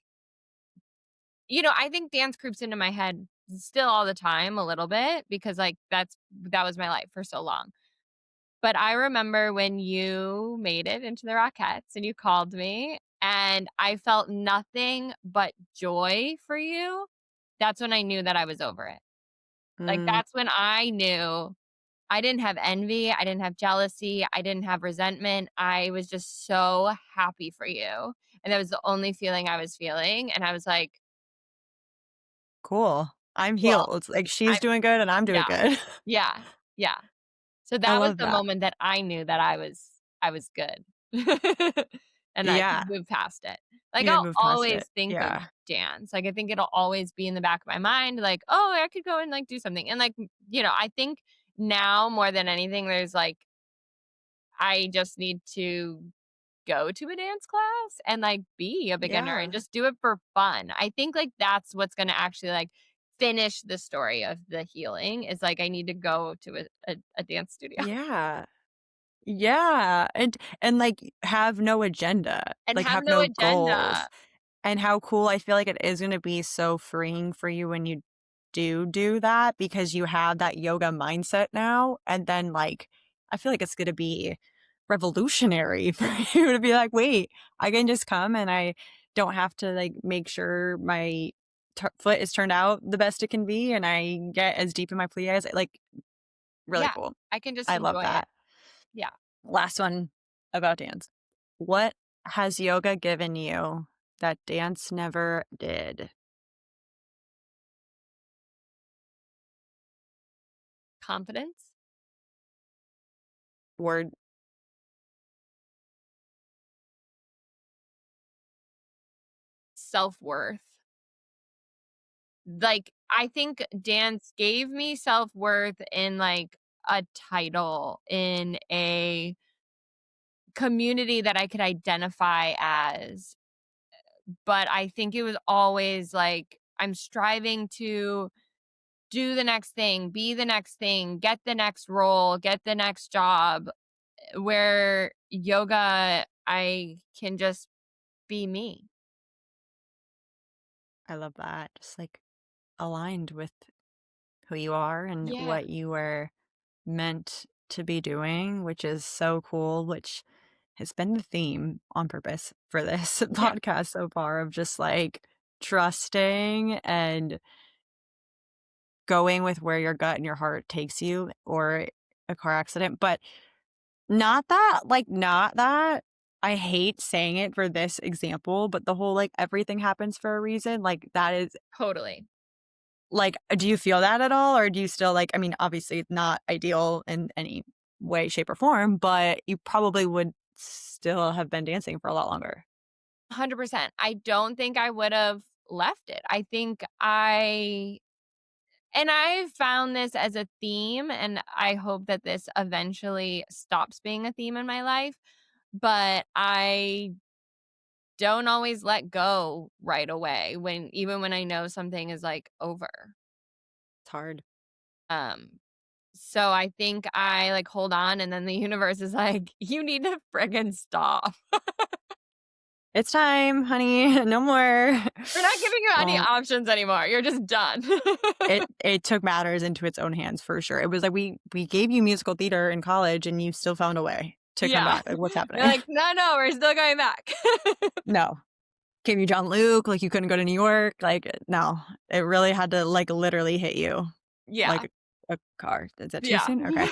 I think dance creeps into my head still all the time a little bit because like that was my life for so long. But I remember when you made it into the Rockettes and you called me and I felt nothing but joy for you. That's when I knew that I was over it. Like Mm, that's when I knew I didn't have envy, I didn't have jealousy, I didn't have resentment. I was just so happy for you. And that was the only feeling I was feeling. And I was like, cool. I'm well, healed. It's like, she's I doing good and I'm doing yeah, good. yeah, yeah. So I that was love the that. moment that I knew that I was good. And I Yeah. could move past it. Like, You had I'll moved past it. always think of Yeah. dance. Like, I think it'll always be in the back of my mind, like, "Oh, I could go and, like, do something." And, like, I think now more than anything, there's, like I just need to go to a dance class and, like, be a beginner and Yeah. just do it for fun. I think, like, that's what's gonna actually, like, finish the story of the healing is, like, I need to go to a dance studio Yeah. Yeah, and, like, have no agenda, and like, have have no no goals, agenda. and how cool I feel like it is gonna be so freeing for you when you do that because you have that yoga mindset now, and then, like, I feel like it's gonna be revolutionary for you to be like, "Wait, I can just come and I don't have to, like, make sure my foot is turned out the best it can be, and I get as deep in my plie as" like, really Yeah, cool. I can just I love enjoy it. that. Yeah. Last one about dance. What has yoga given you that dance never did? Confidence, Word. self-worth. Like, I think dance gave me self-worth in, like, a title, in a community that I could identify as, but I think it was always, like, I'm striving to do the next thing, be the next thing, get the next role, get the next job, where yoga, I can just be me. I love that. Just like aligned with who you are and Yeah, what you were meant to be doing, which is so cool, which has been the theme on purpose for this yeah, podcast so far of just like trusting and going with where your gut and your heart takes you or a car accident. But not that I hate saying it for this example, but the whole, like, everything happens for a reason, like, that is totally. like, do you feel that at all, or do you still, like I mean, obviously, it's not ideal in any way, shape, or form, but you probably would still have been dancing for a lot longer. 100%. I don't think I would've left it. I think I and I found this as a theme, and I hope that this eventually stops being a theme in my life, but I don't always let go right away even when I know something is, like, over. hard. Um, so I think I, like, hold on, and then the universe is like, "You need to friggin' stop. It's time, honey. No more. We're not giving you any Well, options anymore. You're just done." it took matters into its own hands for sure. It was like we gave you musical theater in college and you still found a way to come Yeah. back. Like, what's You're happening? like, "No, no, we're still going back." No. Gave you John Luke, like you couldn't go to New York. Like, no. It really had to like literally hit you Yeah. like a car. Is that too Yeah. soon? Okay.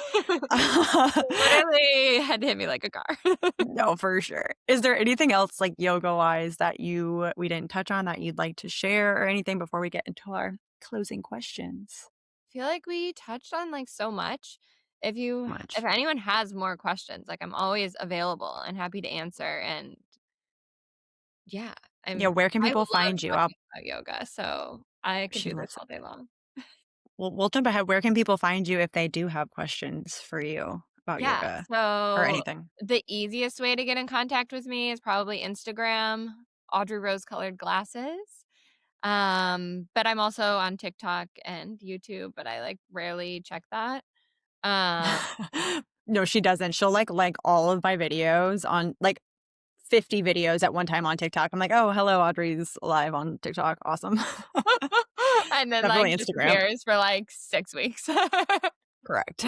Literally had to hit me like a car. No, for sure. Is there anything else like yoga wise that we didn't touch on that you'd like to share or anything before we get into our closing questions? Feel like we touched on, like, so much. If Much. anyone has more questions, like, I'm always available and happy to answer, and yeah, Yeah, where can I people love find you? talking about yoga, so I could She do this loves it. all day long. Well, we'll jump ahead. Where can people find you if they do have questions for you about Yeah, yoga or so anything? the easiest way to get in contact with me is probably Instagram, Audrey Rose Colored Glasses. But I'm also on TikTok and YouTube, but I, like, rarely check that. Um No, she doesn't. She'll like all of my videos on like 50 videos at one time on TikTok. I'm like, "Oh, hello, Audrey's live on TikTok. Awesome." and then, Definitely like, Instagram. disappears for, like, 6 weeks. Correct.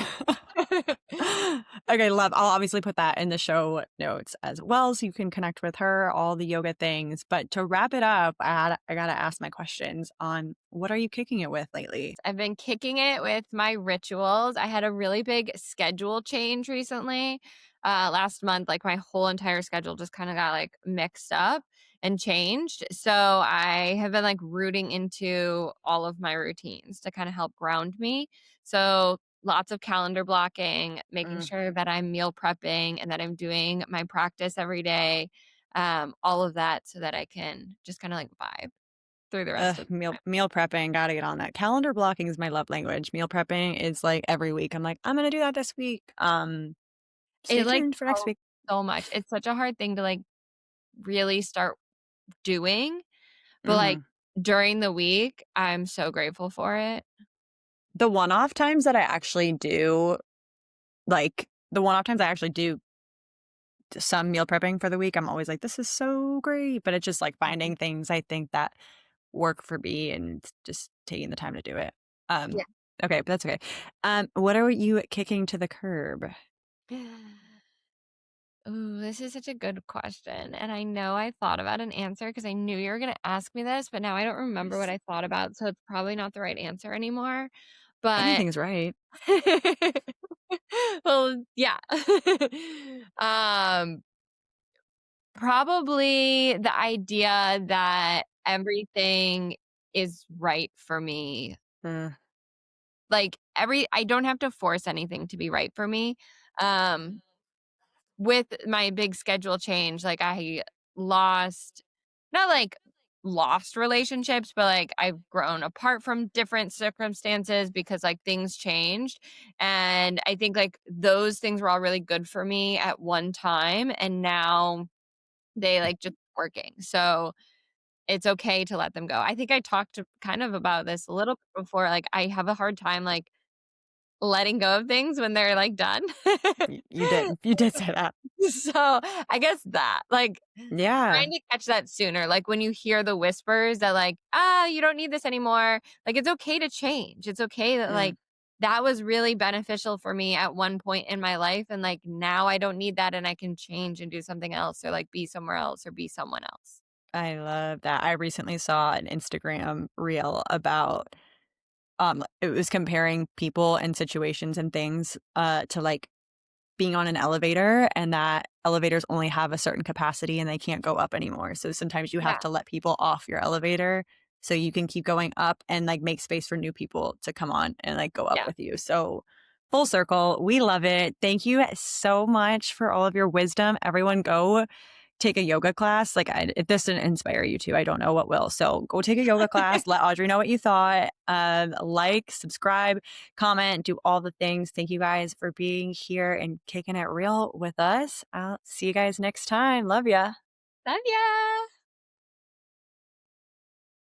Okay, love. I'll obviously put that in the show notes as well so you can connect with her, all the yoga things. But to wrap it up, I gotta ask my questions on what are you kicking it with lately? I've been kicking it with my rituals. I had a really big schedule change recently. Last month, like, my whole entire schedule just kind of got, like, mixed up and changed. So I have been, like, rooting into all of my routines to kind of help ground me. So lots of calendar blocking, making Mm, sure that I'm meal prepping and that I'm doing my practice every day. All of that so that I can just kind of, like, vibe through the rest of the meal prepping, gotta get on that. Calendar blocking is my love language. Meal prepping is like every week. I'm like, I'm gonna do that this week. Stay It, like, tuned for next helps week. so much. It's such a hard thing to, like, really start doing, but, like, Mhm. during the week, I'm so grateful for it. The one-off times that I actually do, like the one-off times I actually do some meal prepping for the week, I'm always like, "This is so great," but it's just, like, Mhm. finding things I think that work for me and just taking the time to do it. Um, Yeah. okay, but that's okay. What are you kicking to the curb? Ooh, this is such a good question, and I know I thought about an answer because I knew you were gonna ask me this, but now I don't remember what Yes. I thought about, so it's probably not the right answer anymore, but Anything's right. well, yeah. Um, Probably the idea that everything is right for me. Uh, Like, I don't have to force anything to be right for me. Um, with my big schedule change, like, I lost not, like, lost relationships, but, like, I've grown apart from different circumstances because, like, things changed, and I think, like, those things were all really good for me at one time, and now they, like, just working. So it's okay to let them go. I think I talked kind of about this a little bit before, like, I have a hard time, like, letting go of things when they're, like, done. you did say that. So, I guess that, like, Yeah. trying to catch that sooner, like, when you hear the whispers that, like, "Ah, you don't need this anymore," like, it's okay to change. It's okay that, Mm, like, that was really beneficial for me at one point in my life, and, like, now I don't need that and I can change and do something else or, like, be somewhere else or be someone else. I love that. I recently saw an Instagram reel about it was comparing people and situations and things to like being on an elevator and that elevators only have a certain capacity and they can't go up anymore. So sometimes you have Yeah, to let people off your elevator so you can keep going up and like make space for new people to come on and like go up yeah. with you. So full circle, we love it. Thank you so much for all of your wisdom. Everyone go take a yoga class. Like, if this didn't inspire you to, I don't know what will. So go take a yoga class. Let Audrey know what you thought. Like, subscribe, comment, do all the things. Thank you guys for being here and kicking it real with us. I'll see you guys next time. Love ya. Love ya.